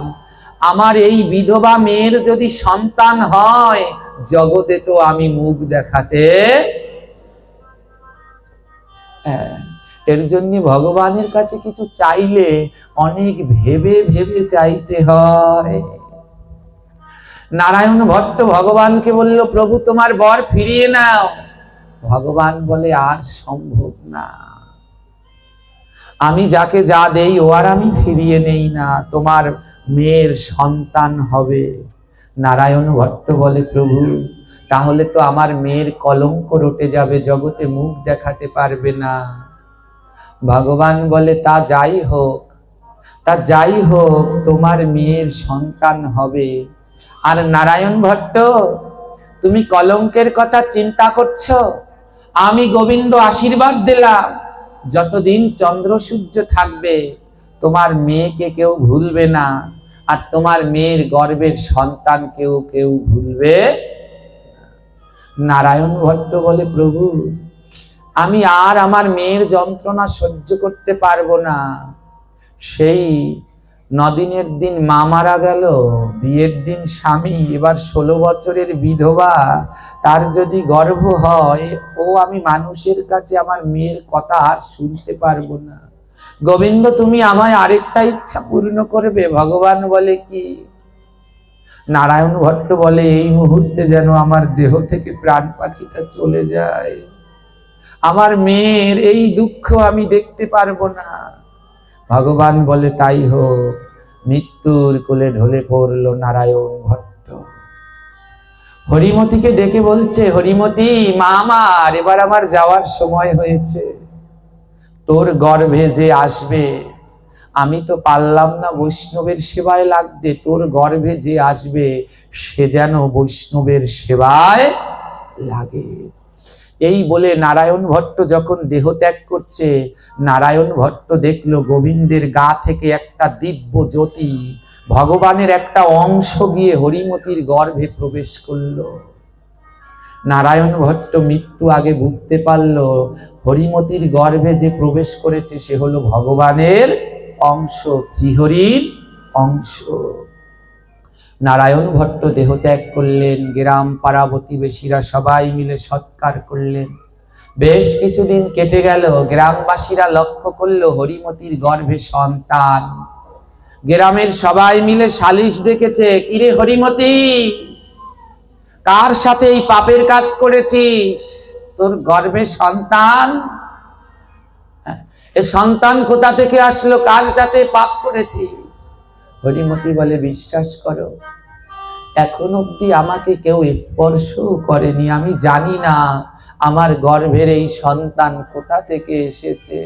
S1: আমার এই বিধবা মেয়ের যদি সন্তান হয়, জগতে তো আমি মুখ দেখাতে। এর জন্য ভগবানের কাছে কিছু চাইলে অনেক ভেবে ভেবে চাইতে হয়। নারায়ণ ভট্ট ভগবানকে বলল, প্রভু তোমার বর ফিরিয়ে নাও। ভগবান বলে, আর সম্ভব না। আমি যাকে যা দেই ও আর আমি ফিরিয়ে নেই না, তোমার মেয়ের সন্তান হবে। নারায়ণ ভট্ট বলে, প্রভু তাহলে তো আমার মেয়ের কলঙ্ক রটে যাবে, জগতে মুখ দেখাতে পারবে না। ভগবান বলে, তা যাই হোক, তা যাই হোক, তোমার মেয়ের সন্তান হবে। আর নারায়ণ ভট্ট, তুমি কলঙ্কের কথা চিন্তা করছো, আমি গোবিন্দ আশীর্বাদ দিলাম, যতদিন চন্দ্র সূর্য থাকবে তোমার মেয়েকে কেউ ভুলবে না, আর তোমার মেয়ের গর্ভের সন্তান কেউ ভুলবে। নারায়ণ ভট্ট বলে, প্রভু আমি আর আমার মেয়ের যন্ত্রণা সহ্য করতে পারবো না। সেই 9 দিনের দিন মা মারা গেল, বিয়ের দিন স্বামী, এবার 16 বছরের বিধবা, তার যদি গর্ভ হয়, ও আমি মানুষের কাছে আমার মেয়ের কথা আর শুনতে পারবো না। গোবিন্দ তুমি আমায় আরেকটা ইচ্ছা পূর্ণ করবে। ভগবান বলে, কি? নারায়ণ ভট্ট বলে, এই মুহূর্তে যেন আমার দেহ থেকে প্রাণ পাখিটা চলে যায়, আমার মেয়ের এই দুঃখ আমি দেখতে পারবো না। ভগবান বলে, তাই হোক। মৃত্যুর কোলে ঢলে পড়ল নারায়ণ ভট্ট। হরিমতিকে ডেকে বলছে, হরিমতি মা আমার, এবার আমার যাওয়ার সময় হয়েছে। তোর গর্ভে যে আসবে, আমি তো পারলাম না বৈষ্ণবের সেবায় লাগতে, তোর গর্ভে যে আসবে সে যেন বৈষ্ণবের সেবায় লাগে। এই বলে নারায়ণ ভট্ট যখন দেহ ত্যাগ করছে, নারায়ণ ভট্ট দেখলো গোবিন্দের গা থেকে একটা দিব্য জ্যোতি, ভগবানের একটা অংশ গিয়ে হরিমতির গর্ভে প্রবেশ করলো। নারায়ণ ভট্ট মৃত্যু আগে বুঝতে পারলো, হরিমতির গর্ভে যে প্রবেশ করেছে সে হলো ভগবানের অংশ, শ্রীহরির অংশ। নারায়ণ ভট্ট দেহ ত্যাগ করলেন। গ্রাম পাড়া প্রতিবেশীরা সবাই মিলে সৎকার করলেন। বেশ কিছুদিন কেটে গেল। গ্রামবাসীরা লক্ষ্য করলো হরিমতির গর্ভে সন্তান। গ্রামের সবাই মিলে সালিশ ডেকেছে, কিরে হরিমতি, কার সাথে এই পাপের কাজ করেছিস? তোর গর্ভে সন্তান, এ সন্তান কোথা থেকে আসলো? কার সাথে পাপ করেছিস? হরিমতি বলে, বিশ্বাস করো, এখন অব্দি আমাকে কেউ স্পর্শ করেনি, আমি জানি না আমার গর্ভের এই সন্তান কোথা থেকে এসেছে।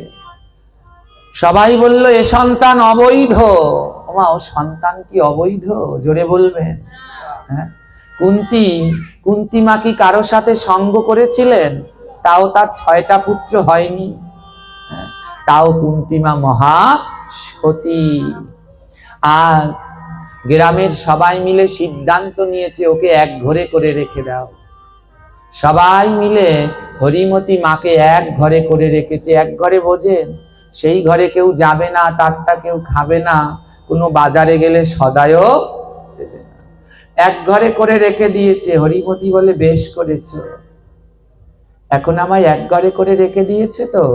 S1: সবাই বলল, এ সন্তান অবৈধ। ওমা, ও সন্তান কি অবৈধ? জোরে বলবেন। হ্যাঁ, কুন্তী মা কি কারো সাথে সঙ্গ করেছিলেন? তাও তার 6টা পুত্র হয়নি। তাও কুন্তী মা মহা সতী। আজ গ্রামের সবাই মিলে সিদ্ধান্ত নিয়েছে, ওকে এক ঘরে করে রেখে দাও। সবাই মিলে হরিমতি মাকে এক ঘরে করে রেখেছে। এক ঘরে বোঝেন, সেই ঘরে কেউ যাবে না, তারটা কেউ খাবে না, কোনো বাজারে গেলে সদায়ও দেবে না, এক ঘরে করে রেখে দিয়েছে। হরিমতি বলে, বেশ করেছো, এখন আমায় এক ঘরে করে রেখে দিয়েছে তো,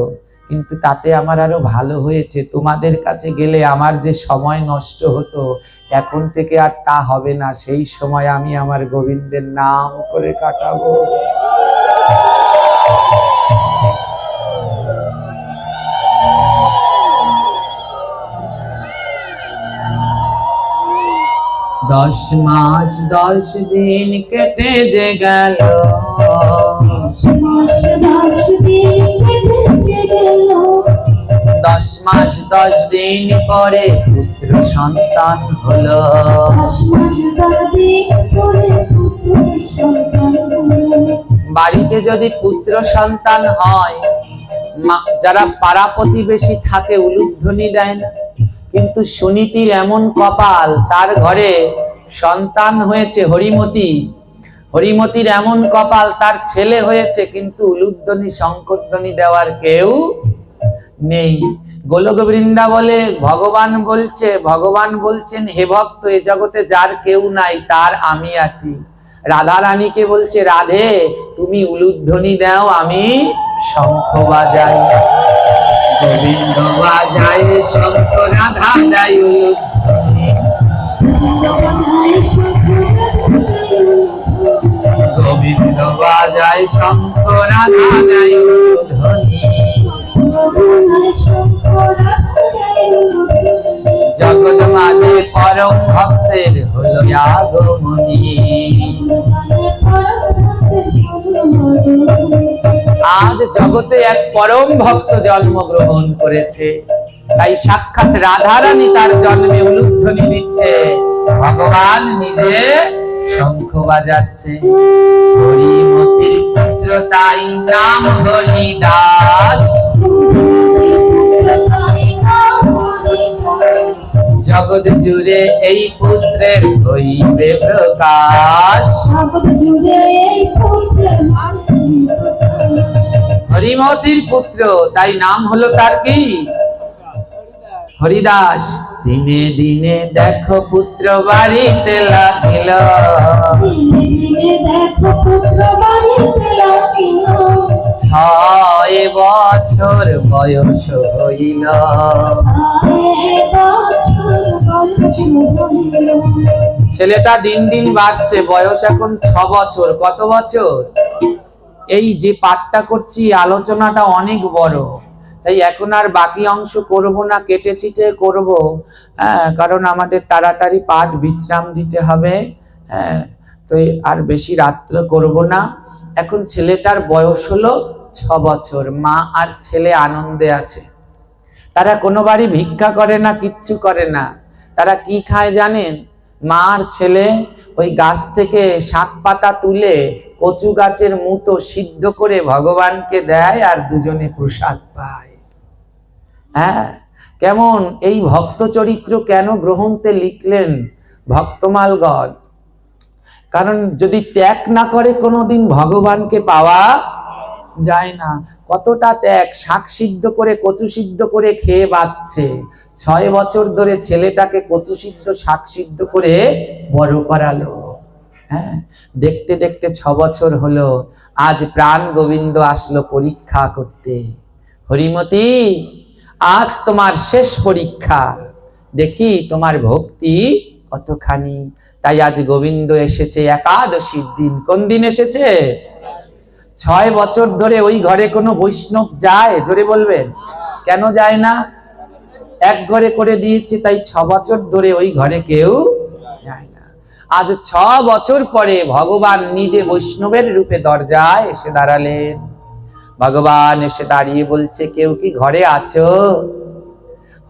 S1: কিন্তু তাতে আমার আরো ভালো হয়েছে। তোমাদের কাছে গেলে আমার যে সময় নষ্ট হতো, এখন থেকে আর তা হবে না। সেই সময় আমি আমার গোবিন্দের নাম করে কাটাবো। দশ মাস 10 দিন কেটে যে গেল,
S2: 10 মাস 10 দিন কেটে গেল,
S1: 10 মাস 10 দিন পরে পুত্র সন্তান হলো।
S2: 10 মাস 10 দিন পরে পুত্র সন্তান হলো।
S1: বাড়িতে যদি পুত্র সন্তান হয়, যারা পাড়া প্রতিবেশী থাকে উলুধ্বনি দেয় না, কিন্তু সুনীতির এমন কপাল, তার ঘরে সন্তান হয়েছে হরিমতি। হরিমতির এমন কপাল, তার ছেলে হয়েছে, কিন্তু উলুধ্বনি শঙ্খধ্বনি দেওয়ার কেউ নেই। গোলক বৃন্দা বলে, ভগবান বলছেন, হে ভক্ত, এ জগতে যার কেউ নাই তার আমি আছি। রাধা রানীকে বলছে, রাধে তুমি উলুধ্বনি দাও, আমি শঙ্খ বাজাই। গোবিন্দ বাজায় শঙ্খ, রাধা দেয় উলুধ্বনি। গোবিন্দ বাজায় শঙ্খ, রাধা দেয় উলুধ্বনি। জগৎ মাঝে পরম ভক্তের হলো আগমনী। আজ জগতে এক পরম ভক্ত জন্মগ্রহণ করেছে, তাই সাক্ষাৎ রাধারানী তার জন্মে উলুধ্বনি দিচ্ছে, ভগবান নিজে শঙ্খ বাজাচ্ছে। হরিমতির পুত্র তাই নাম হরিদাস, জগৎ জুড়ে এই পুত্রের হইবে প্রকাশ। হরিমতির পুত্র তাই নাম হলো তার কি? হরিদাস। দিনে দিনে দেখো পুত্র বাড়িতে লাগিল, 6 বছর বয়স হইল। ছেলেটা দিন দিন বাড়ছে, বয়স এখন 6 বছর। কত বছর? এই যে পাঠটা করছি আলোচনাটা অনেক বড়, তাই এখন আর বাকি অংশ করব না, কেটে চিটে করব। কারণ আমাদের তাড়াতাড়ি পাঠ বিশ্রাম দিতে হবে। তো আর বেশি রাত্র করব না। এখন ছেলেটার বয়স হলো 6 বছর। মা আর ছেলে আনন্দে আছে। তারা কোনো বাড়ি ভিক্ষা করে না, কিচ্ছু করে না। তারা কি খায় জানেন? মা আর ছেলে ওই গাছ থেকে শাক পাতা তুলে কচু গাছের মুতো সিদ্ধ করে ভগবানকে দেয়, আর দুজনে প্রসাদ পায়। কেমন এই ভক্ত চরিত্র কেন গ্রন্থে লিখলেন ভক্তমালগণ? কারণ যদি ত্যাগ না করে কোনোদিন ভগবানকে পাওয়া যায় না। কতটা ত্যাগ! শাক সিদ্ধ করে কচু সিদ্ধ করে খেয়ে বাঁচছে। 6 বছর ধরে ছেলেটাকে কচু সিদ্ধ শাক সিদ্ধ করে বড় করালো। দেখতে দেখতে 6 বছর হলো। আজ প্রাণ গোবিন্দ আসলো পরীক্ষা করতে। হরিমতি, আজ তোমার শেষ পরীক্ষা, দেখি তোমার ভক্তি কতখানি। তাই আজ গোবিন্দ এসেছে একাদশীর দিন। কোন দিন এসেছে? 6 বছর ধরে ওই ঘরে কোনো বৈষ্ণব যায়? জোরে বলবেন। কেন যায় না? এক ঘরে করে দিয়েছে, তাই 6 বছর ধরে ওই ঘরে কেউ যায় না। আজ 6 বছর পরে ভগবান নিজে বৈষ্ণবের রূপে দরজায় এসে দাঁড়ালেন। ভগবান এসে দাঁড়িয়ে বলছে, কেউ কি ঘরে আছো?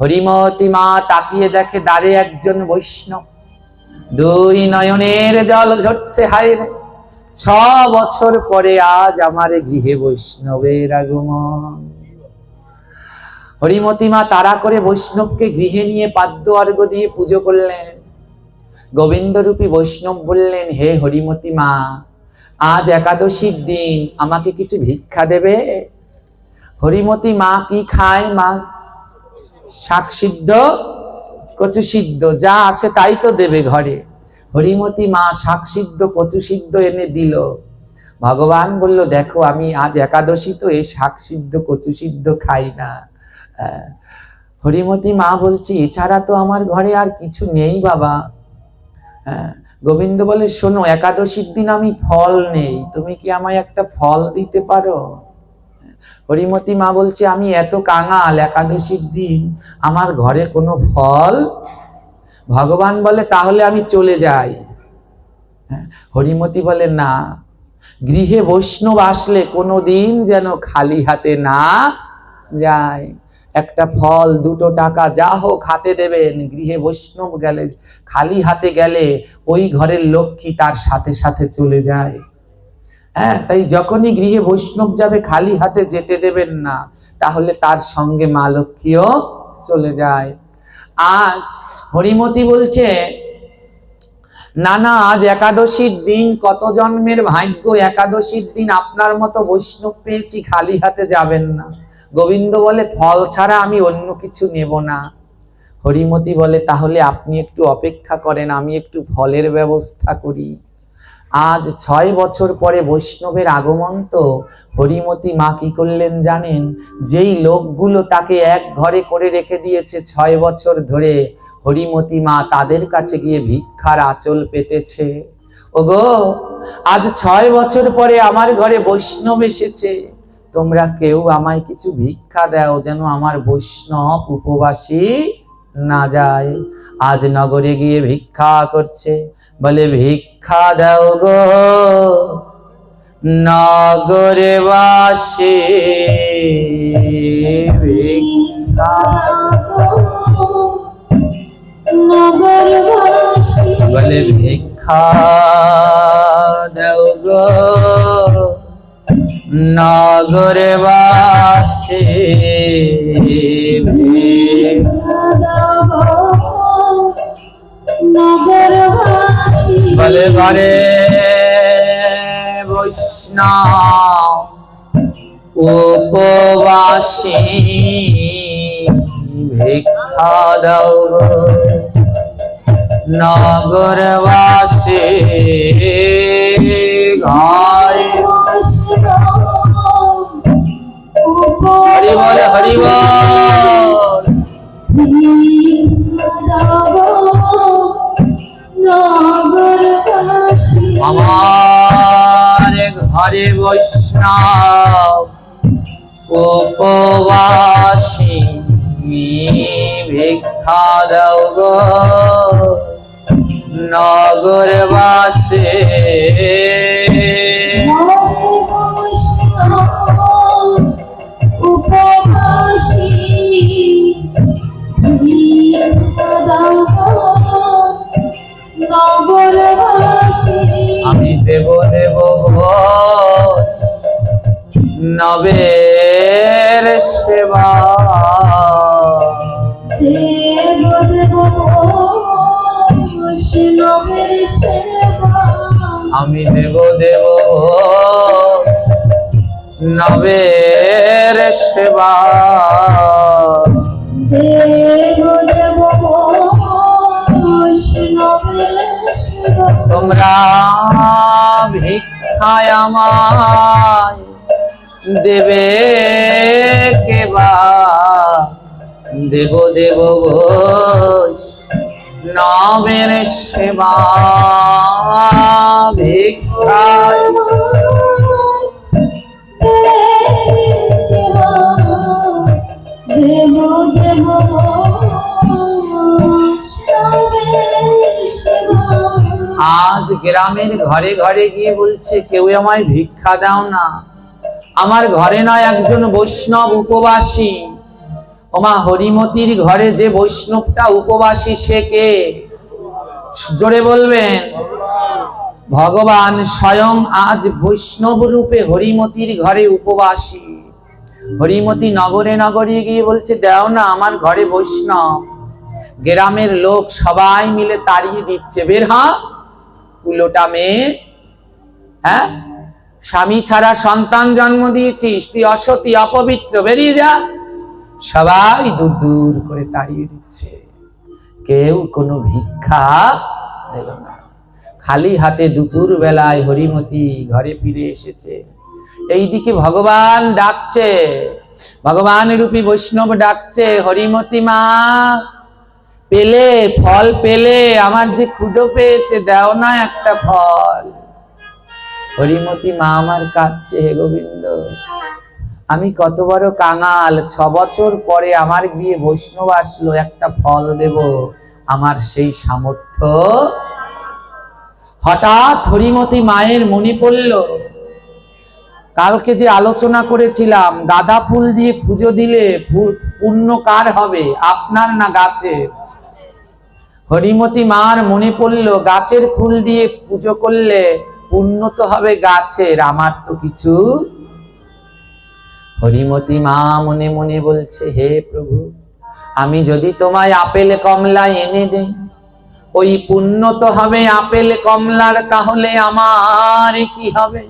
S1: হরিমতি মা তাকিয়ে দেখে দ্বারে একজন বৈষ্ণব। 2 নয়নের জল ঝরছে, হায় রে, 6 বছর পরে আজ আমার গৃহে বৈষ্ণবের আগমন। হরিমতি মা তাড়া করে বৈষ্ণবকে গৃহে নিয়ে পাদ্য অর্ঘ্য দিয়ে পুজো করলেন। গোবিন্দরূপী বৈষ্ণব বললেন, হে হরিমতি মা, আজ একাদশীর দিন, আমাকে কিছু ভিক্ষা দেবে? হরিমতি মা কি খায়? মা শাক সিদ্ধ কচু সিদ্ধ যা আছে তাই তো দেবে ঘরে। হরিমতি মা শাক সিদ্ধ কচু সিদ্ধ এনে দিল। ভগবান বলল, দেখো আমি আজ একাদশী, তো এই শাক সিদ্ধ কচু সিদ্ধ খাই না। হরিমতি মা বলছি, এছাড়া তো আমার ঘরে আর কিছু নেই বাবা। গোবিন্দ বলে, শোনো, একাদশীর দিন আমি ফল নেই, তুমি কি আমায় একটা ফল দিতে পারো? হরিমতি মা বলছে, আমি এত কাঙাল, একাদশীর দিন আমার ঘরে কোনো ফল। ভগবান বলে, তাহলে আমি চলে যাই। হরিমতি বলে, না, গৃহে বৈষ্ণব আসলে কোনোদিন যেন খালি হাতে না যায়। একটা ফল, 2 টাকা যা হোক হাতে দেবেন। গৃহে বৈষ্ণব গেলে, খালি হাতে গেলে ওই ঘরের লক্ষ্মী তার সাথে সাথে চলে যায়। তাই যখনই গৃহে বৈষ্ণব যাবে খালি হাতে যেতে দেবেন না, তাহলে তার সঙ্গে মা লক্ষ্মীও চলে যায়। আজ হরিমতি বলছে, না না, আজ একাদশীর দিন, কত জন্মের ভাগ্য, একাদশীর দিন আপনার মতো বৈষ্ণব পেয়েছি, খালি হাতে যাবেন না। গোবিন্দ বলে, ফল ছাড়া আমি অন্য কিছু নেব না। হরিমতি বলে, তাহলে আপনি একটু অপেক্ষা করেন, আমি একটু ফলের ব্যবস্থা করি। আজ 6 বছর পরে বৈষ্ণবের আগমন। তো হরিমতি মা কি করলেন জানেন? যেই লোকগুলো তাকে এক ঘরে করে রেখে দিয়েছে 6 বছর ধরে, হরিমতি মা তাদের কাছে গিয়ে ভিক্ষার আঁচল পেতেছে। ওগো, আজ 6 বছর পরে আমার ঘরে বৈষ্ণব এসেছে, তোমরা কেউ আমায় কিছু ভিক্ষা দাও, যেন আমার বৈষ্ণব উপবাসী না যায়। আজ নগরে গিয়ে ভিক্ষা করছে, বলে ভিক্ষা দাও গো নগরে বাসী, ভিক্ষা
S2: নগরবাসী
S1: বলে ভিক্ষা দাও গো নগরে বাসী,
S2: নগরবাসী
S1: বলে ঘরে বৈষ্ণব উপবাসী, ভিক্ষা দাও গো নগরবাসী, ঘরে হরি বল হরি বল। আমার ঘরে বৈষ্ণব উপবাসী, ভিক্ষা দাও গো নগরবাসী,
S2: উপবাসী নগরবাসী
S1: আমি দেব দেব ঘোষ নবের সেবা,
S2: দেব দেব বৈষ্ণবের সেবা,
S1: আমি দেব দেব ঘোষ নবের সেবা,
S2: দেব দেব বৈষ্ণবের সেবা।
S1: তোমরা ভিক্ষায় আমায় দেবে কেবা, দেব দেব ঘোষ নবের সেবা, ভিক্ষায়
S2: দেব দেব বৈষ্ণবের সেবা।
S1: আজ গ্রামের ঘরে ঘরে গিয়ে বলছে কেউ আমায় ভিক্ষা দাও না, আমার ঘরে নয় একজন বৈষ্ণব উপবাসী। ওমা হরিমতির ঘরে যে বৈষ্ণবটা উপবাসী সে কে? জোরে বলবেন। ভগবান স্বয়ং আজ বৈষ্ণব রূপে হরিমতির ঘরে উপবাসী। হরিমতি নগরে নগরে গিয়ে বলছে দাও না, আমার ঘরে বৈষ্ণব। গ্রামের লোক সবাই মিলে তাড়িয়ে দিচ্ছে, বের হ কুলোটা মেয়ে, হ্যাঁ স্বামী ছাড়া সন্তান জন্ম দিয়েছিস, তুই অসতী অপবিত্র, বেরিয়ে যা। সবাই দূর দূর করে তাড়িয়ে দিচ্ছে, কেউ কোনো ভিক্ষা দিল না। খালি হাতে দুপুর বেলায় হরিমতি ঘরে ফিরে এসেছে। এইদিকে ভগবান ডাকছে, ভগবান রূপী বৈষ্ণব ডাকছে, হরিমতি মা পেলে, ফল পেলে, আমার যে ক্ষুধা পেয়েছে, দাও না একটা ফল। হরিমতি মা আমার কাঁদছে, হে গোবিন্দ আমি কত বড় কাঙাল, 6 বছর পরে আমার গিয়ে বৈষ্ণব আসলো, একটা ফল দেব, আমার সেই সামর্থ্য। হঠাৎ হরিমতি মায়ের মনে পড়ল, কালকে যে আলোচনা করেছিলাম গাঁদা ফুল দিয়ে পুজো দিলে পুণ্য কার হবে, আপনার না গাছের? হরিমতি মার মনে পড়ল গাছের ফুল দিয়ে পুজো করলে পুণ্য তো হবে গাছের, আমার তো কিছু। হরিমতি মা মনে মনে বলছে, হে প্রভু আমি যদি তোমায় আপেল কমলা এনে দেই, ওই পুণ্য তো হবে আপেল কমলার, তাহলে আমার কি হবে?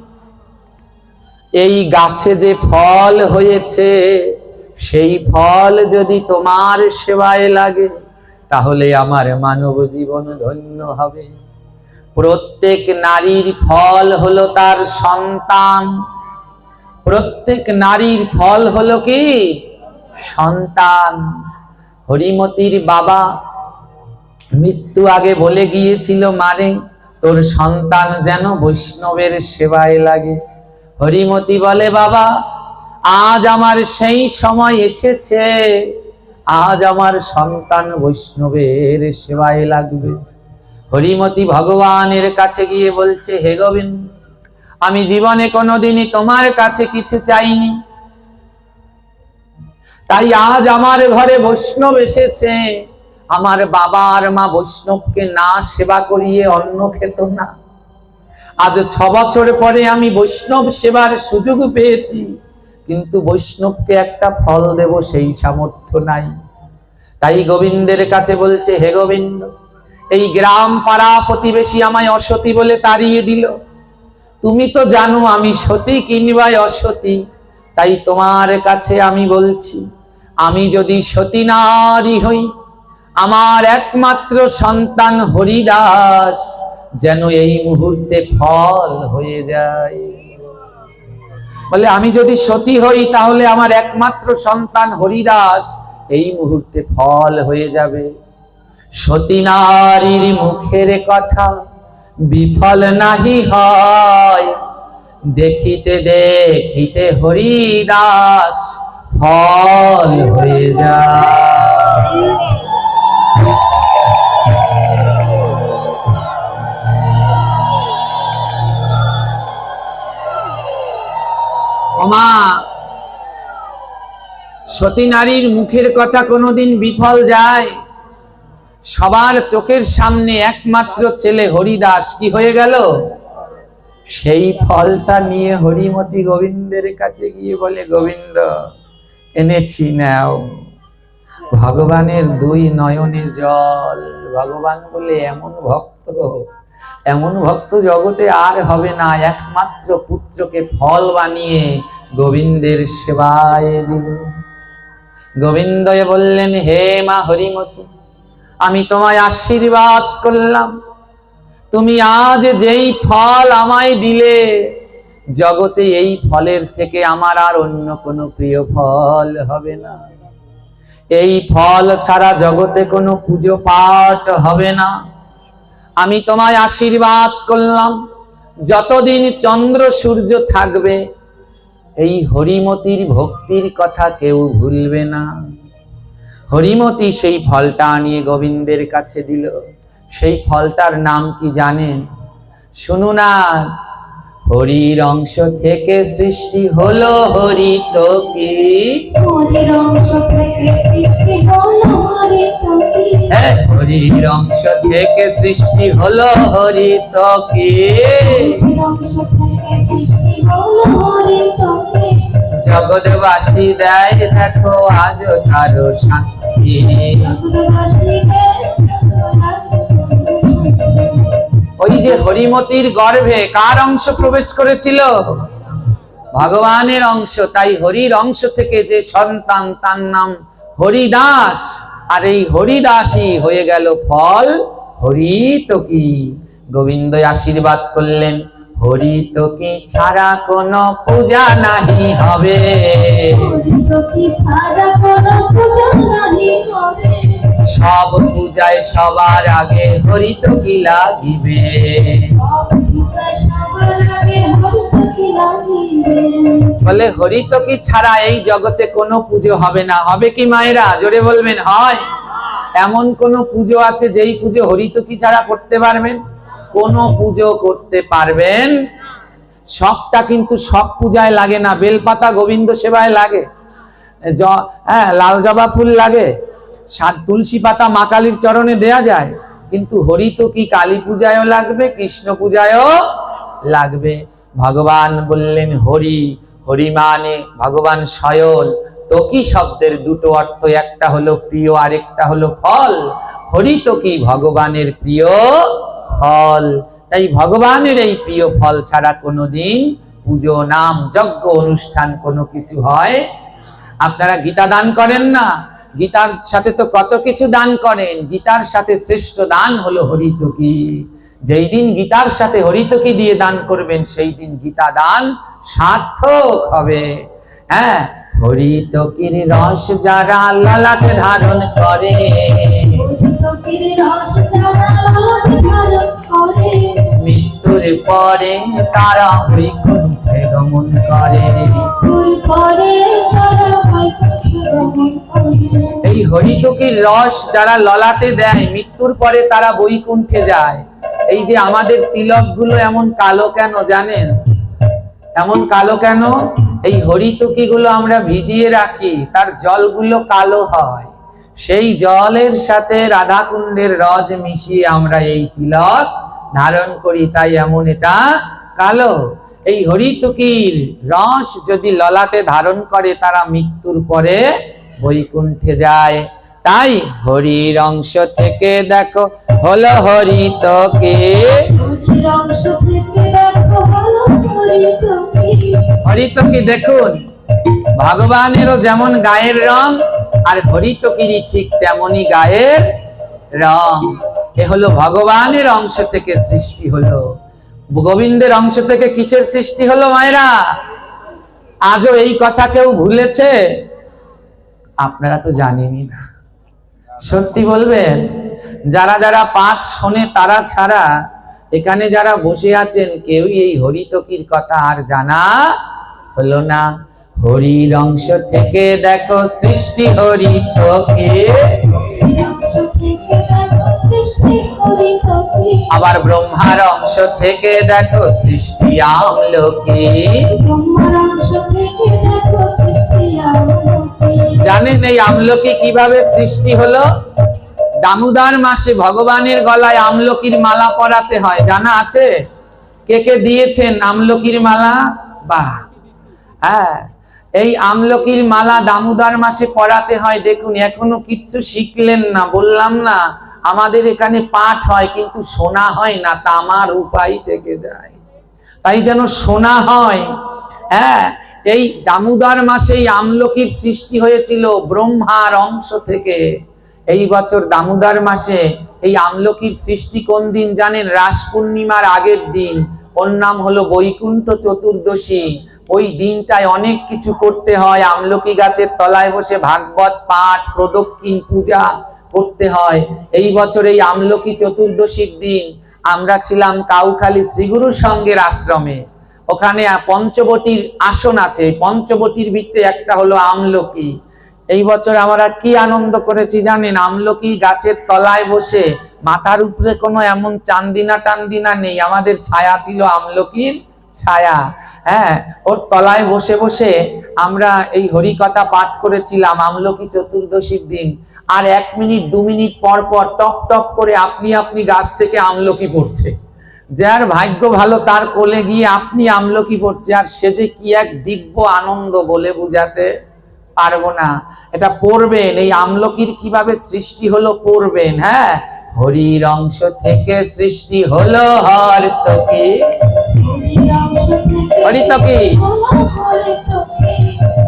S1: এই গাছে যে ফল হয়েছে সেই ফল যদি তোমার সেবায় লাগে, তাহলে আমার মানব জীবন ধন্য হবে। প্রত্যেক নারীর ফল হলো তার সন্তান, প্রত্যেক নারীর ফল হলো কি? সন্তান। হরিমতির বাবা মৃত্যু আগে বলে গিয়েছিল, মারে তোর সন্তান যেন বৈষ্ণবের সেবায় লাগে। হরিমতি বলে, বাবা আজ আমার সেই সময় এসেছে, আজ আমার সন্তান বৈষ্ণবের সেবায় লাগবে। হরিমতি ভগবানের কাছে গিয়ে বলছে, হে গোবিন্দ, আমি জীবনে কোনোদিনই তোমার কাছে কিছু চাইনি, তাই আজ আমার ঘরে বৈষ্ণব এসেছে। আমার বাবা আর মা বৈষ্ণবকে না সেবা করিয়ে অন্ন খেত না। আজ 6 বছর পরে আমি বৈষ্ণব সেবার সুযোগ পেয়েছি, কিন্তু বৈষ্ণবকে একটা ফল দেব সেই সামর্থ্য নাই। তাই গোবিন্দের কাছে বলছে, হে গোবিন্দ, এই গ্রাম পাড়া প্রতিবেশী আমায় অসতী বলে তাড়িয়ে দিল। তুমি তো জানো আমি সতী কিংবা অসতী, তাই তোমার কাছে আমি বলছি, আমি যদি সতী নারী হই, আমার একমাত্র সন্তান হরিদাস যেন এই মুহূর্তে ফল হয়ে যায়। বলে, আমি যদি সতী হই তাহলে আমার একমাত্র সন্তান হরিদাস এই মুহূর্তে ফল হয়ে যাবে। সতী নারীর মুখের কথা বিফল নাহি হয়, দেখিতে দেখিতে হরিদাস ফল হয়ে যায়। ওমা, সতী নারীর মুখের কথা কোনোদিন বিফল যায়? সবার চোখের সামনে একমাত্র ছেলে হরিদাস কি হয়ে গেল? সেই ফলটা নিয়ে হরিমতি গোবিন্দের কাছে গিয়ে বলে, গোবিন্দ, এনেছি, নাও। ভগবানের 2 নয়নে জল। ভগবান বলে, এমন ভক্ত জগতে আর হবে না। একমাত্র পুত্রকে ফল বানিয়ে গোবিন্দের সেবায় দিল। গোবিন্দ বললেন, হে মা হরিমতি, আমি তোমায় আশীর্বাদ করলাম, তুমি আজ যেই ফল আমায় দিলে, জগতে এই ফলের থেকে আমার আর অন্য কোনো প্রিয় ফল হবে না। এই ফল ছাড়া জগতে কোনো পুজো পাঠ হবে না। আমি তোমায় আশীর্বাদ করলাম, যতদিন চন্দ্র সূর্য থাকবে এই হরিমতির ভক্তির কথা কেউ ভুলবে না। হরিমতি সেই ফলটা আনিয়ে গোবিন্দের কাছে দিল। সেই ফলটার নাম কি জানেন? শুনুন আজ। হরির অংশ থেকে সৃষ্টি হলো হরিতকি।
S2: হরির অংশ থেকে সৃষ্টি হলো হরিতকি।
S1: হ্যাঁ, হরির অংশ থেকে সৃষ্টি হলো হরিতকি।
S2: হরির অংশ থেকে সৃষ্টি হলো হরিতকি।
S1: জগৎবাসী দেয় দেখো আজ তারো শান্তি। ওই যে হরিমতির গর্ভে কার অংশ প্রবেশ করেছিল? ভগবানের অংশ। তাই হরির অংশ থেকে যে সন্তান, তার নাম হরিদাস। আর এই হরিদাসই হয়ে গেল ফল হরিতকি। গোবিন্দ আশীর্বাদ করলেন, হরিতকি ছাড়া কোনো পূজা নাহি হবে।
S2: হরিতকি ছাড়া কোনো পূজা নাহি হবে।
S1: সব পূজায় সবার আগে হরিতকি লাগিবে।
S2: সব পূজায় সবার আগে হরিতকি লাগিবে।
S1: বলে, হরিতকি ছাড়া এই জগতে কোনো পুজো হবে না। হবে কি মায়েরা? জোরে বলবেন, হয়? এমন কোন পুজো আছে যেই পুজো হরিতকি ছাড়া করতে পারবেন? কোন পুজো করতে পারবেন? সবটা কিন্তু সব পূজায় লাগে না। বেলপাতা গোবিন্দ সেবায় লাগে, লাল জবা ফুল লাগে, তুলসী পাতা মা কালীর চরণে দেয়া যায়, কিন্তু হরিতকি কালী পূজায়ও লাগবে, কৃষ্ণ পূজায়ও লাগবে। ভগবান বললেন হরি। হরি মানে ভগবান স্বয়ং। তকি শব্দের 2টো অর্থ, একটা হলো প্রিয়, আরেকটা হলো ফল। হরিতকি ভগবানের প্রিয় ফল। তাই ভগবানের এই প্রিয় ফল ছাড়া কোনোদিন পুজো, নাম, যজ্ঞ, অনুষ্ঠান কোনো কিছু হয়? আপনারা গীতা দান করেন না? গীতার সাথে তো কত কিছু দান করেন। গীতার সাথে শ্রেষ্ঠ দান হলো হরিতকি। যেই দিন গীতার সাথে হরিতকি দিয়ে দান করবেন, সেই দিন গীতা দান সার্থক হবে। হ্যাঁ, হরিতকির রস যারা ললাটে ধারণ করে,
S2: হরিতকির রস যারা ললাটে ধারণ করে,
S1: মৃত্যুর পরে তারা বৈকুণ্ঠে গমন করে।
S2: মৃত্যুর পরে তারা বৈকুণ্ঠ গমন করে।
S1: এই হরিতকির রস যারা ললাটে দেয় মৃত্যুর পরে তারা বৈকুণ্ঠে যায়। এই যে আমাদের তিলক গুলো এমন কালো কেন জানেন? এমন কালো কেন? এই হরিতকি গুলো আমরা ভিজিয়ে রাখি, তার জলগুলো কালো হয়। সেই জলের সাথে রাধাকুণ্ডের রস মিশিয়ে আমরা এই তিলক ধারণ করি, তাই এমন এটা কালো। এই হরিতকির রস যদি ললাটে ধারণ করে তারা মৃত্যুর পরে বৈকুণ্ঠে যায়। তাই হরির অংশ থেকে দেখো হলো হরিতকি।
S2: হরির অংশ থেকে দেখো হলো হরিতকি।
S1: হরিতকি দেখুন, ভগবানেরও যেমন গায়ের রং আর হরিতকিরই ঠিক তেমনি গায়ের রং। এ হলো ভগবানের অংশ থেকে সৃষ্টি হলো। গোবিন্দের অংশ থেকে কিসের সৃষ্টি হলো মায়েরা? আজও এই কথা কেউ ভুলেছে? আপনারা তো জানেনই না। সত্যি বলবেন, যারা যারা পাঠ শোনে তারা ছাড়া এখানে যারা বসে আছেন কেউই এই হরিতকির কথা আর জানা হলো না। হরির অংশ থেকে দেখো সৃষ্টি হরিতকি।
S2: হরির অংশ থেকে দেখো সৃষ্টি হরিতকি।
S1: আবার ব্রহ্মার অংশ থেকে দেখো সৃষ্টি আমলকি।
S2: ব্রহ্মার অংশ থেকে দেখো সৃষ্টি আমলকি।
S1: জানেন এই আমলকি কিভাবে সৃষ্টি হলো? দামোদর মাসে ভগবানের গলায় আমলকির মালা পরাতে হয়, জানা আছে? কে কে দিয়েছেন আমলকির মালা? বাহ, হ্যাঁ, এই আমলকির মালা দামোদর মাসে পরাতে হয়। দেখুন এখনো কিচ্ছু শিখলেন না, বললাম না আমাদের এখানে পাঠ হয় কিন্তু শোনা হয় না, তামার উপায় থেকে যায়। তাই যেন শোনা হয়। হ্যাঁ, এই দামোদর মাসে এই আমলকির সৃষ্টি হয়েছিল ব্রহ্মার অংশ থেকে। এই বছর দামোদর মাসে এই আমলকির সৃষ্টি কোন দিন জানেন? রাস পূর্ণিমার আগের দিন। ওর নাম হলো বৈকুণ্ঠ চতুর্দশী। ওই দিনটায় অনেক কিছু করতে হয়। আমলকি গাছের তলায় বসে ভাগবত পাঠ, প্রদক্ষিণ পূজা করতে হয়। এই বছর এই আমলকি চতুর্দশীর দিন আমরা ছিলাম কাউখালী শ্রীগুরু সংঘের আশ্রমে। ওখানে পঞ্চবটির আসন আছে, পঞ্চবটির ভিতরে একটা হলো আমলকি। এই বছর আমরা কি আনন্দ করেছি জানেন? আমলকি গাছের তলায় বসে, মাথার উপরে কোনো এমন চান্দিনা টান্দিনা নেই, আমাদের ছায়া ছিল আমলকির ছায়া। হ্যাঁ, ওর তলায় বসে বসে আমরা এই হরিকথা পাঠ করেছিলাম আমলকি চতুর্দশীর দিন। আর 1 মিনিট 2 মিনিট পর পর টপ টপ করে আপনি আপনি গাছ থেকে আমলকি পড়ছে। যার ভাগ্য ভালো তার কোলে গিয়ে আপনি আমলকি পড়ছে, আর সে যে কি এক দিব্য আনন্দ বলে বুঝাতে পারবো না। এটা পড়বেন, এই আমলকির কিভাবে সৃষ্টি হলো পড়বেন। হ্যাঁ, হরির অংশ থেকে সৃষ্টি হলো হরিতকি। হরিতকি।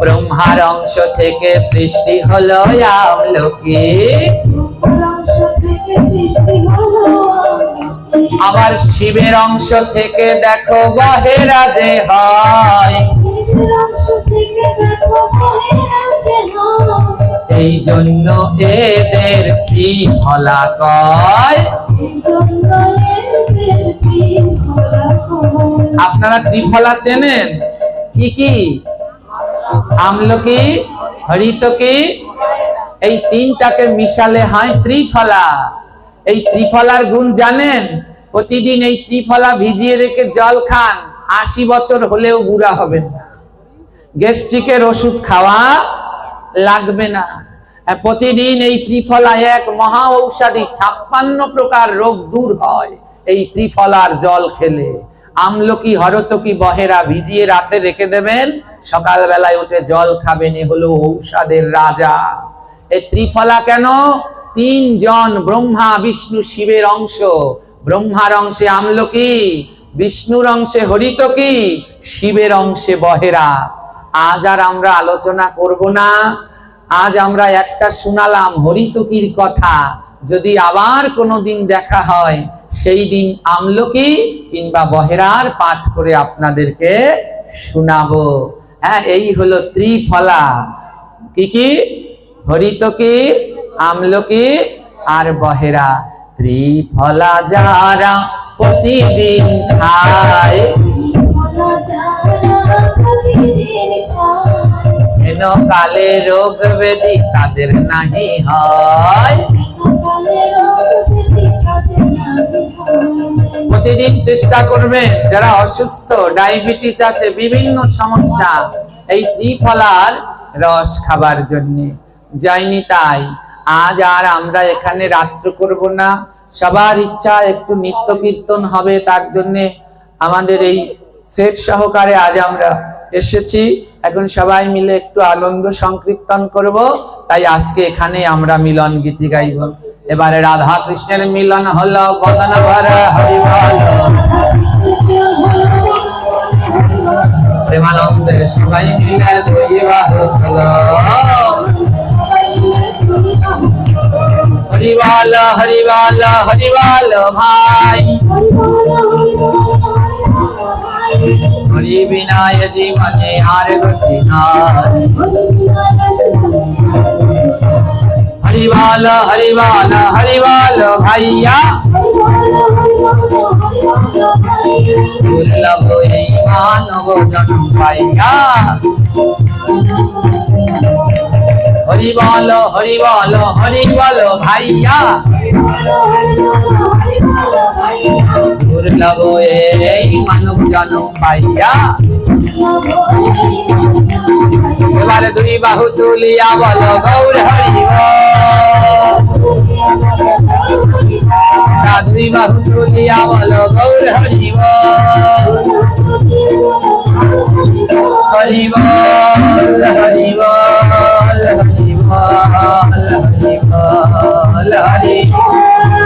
S1: ব্রহ্মার অংশ থেকে সৃষ্টি হলো আমলকি। আবার শিবের অংশ থেকে দেখো বহেরা যে হয়। এই জন্য এদের ত্রিফলা কয়। আপনারা ত্রিফলা চেনেন? কি কি? আমলকি, হরিতকি, এই তিনটাকে মিশালে হয় ত্রিফলা। এই ত্রিফলার গুণ জানেন? প্রতিদিন এই ত্রিফলা ভিজিয়ে রেখে জল খান, 80 বছর হলেও বুড়া হবেন না। গ্যাস্ট্রিকের ওষুধ খাওয়া লাগবে না। প্রতিদিন এই ত্রিফলা এক মহা ঔষধি, 56 প্রকার রোগ দূর হয় এই ত্রিফলার জল খেলে। আমলকি, হরতকি, বহেরা ভিজিয়ে রাতে রেখে দেবেন, সকাল বেলায় উঠে জল খাবেন। এ হলো ঔষধের রাজা। এই ত্রিফলা কেন? 3 জন, ব্রহ্মা বিষ্ণু শিবের অংশ। ব্রহ্মার অংশে আমলকি, বিষ্ণুর অংশে হরিতকি, শিবের অংশে বহেরা। আজ আর আমরা আলোচনা করব না। আজ আমরা একটা শোনালাম হরিতকির কথা। যদি আবার কোনোদিন দেখা হয় সেই দিন আমলকি কিংবা বহেরার পাঠ করে আপনাদেরকে শোনাবো। হ্যাঁ, এই হলো ত্রিফলা। কি কি? হরিতকি, আমলকি আর বহেরা। ত্রিফলা যারা প্রতিদিন খায়, হেন কালে রোগ ব্যাধি তাদের নাহি হয়। প্রতিদিন চেষ্টা করবেন যারা অসুস্থ, ডায়াবেটিস আছে, বিভিন্ন সমস্যা, এই ত্রিফলার রস খাবার জন্য। যাইনি তাই আজ আর আমরা এখানে রাত্র করব না, সবার ইচ্ছা একটু নিত্য কীর্তন হবে, তার জন্য আমাদের এই সেট সহকারে আজ আমরা এসেছি। এখন সবাই মিলে একটু আনন্দ সংকীর্তন করব, তাই আজকে এখানে আমরা মিলন গীতি গাইব। এবারে রাধা কৃষ্ণের মিলন হলো, বদন ভর হরি বল, প্রেমানন্দে সবাই মিলে দুই বাহু হলো, হরি বল হরি বল হরি বল ভাই, হরি বিনায় জীবনে আর গতি নাই। হরি বল হরি বল হরি বল ভাইয়া, দুর্লভ এই মানব জন্ম পাইয়া। হরি বল হরি বল হরি বল ভাইয়া, দুর্লভ এই মানব জন্ম পাইয়া। এবারে দুই বাহু তুলিয়া বল গৌর হরি বল, দুই বাহু তুলিয়া বল গৌর হরি বল, হরি বল হরি বল হরি বল হরি বল হরি বল।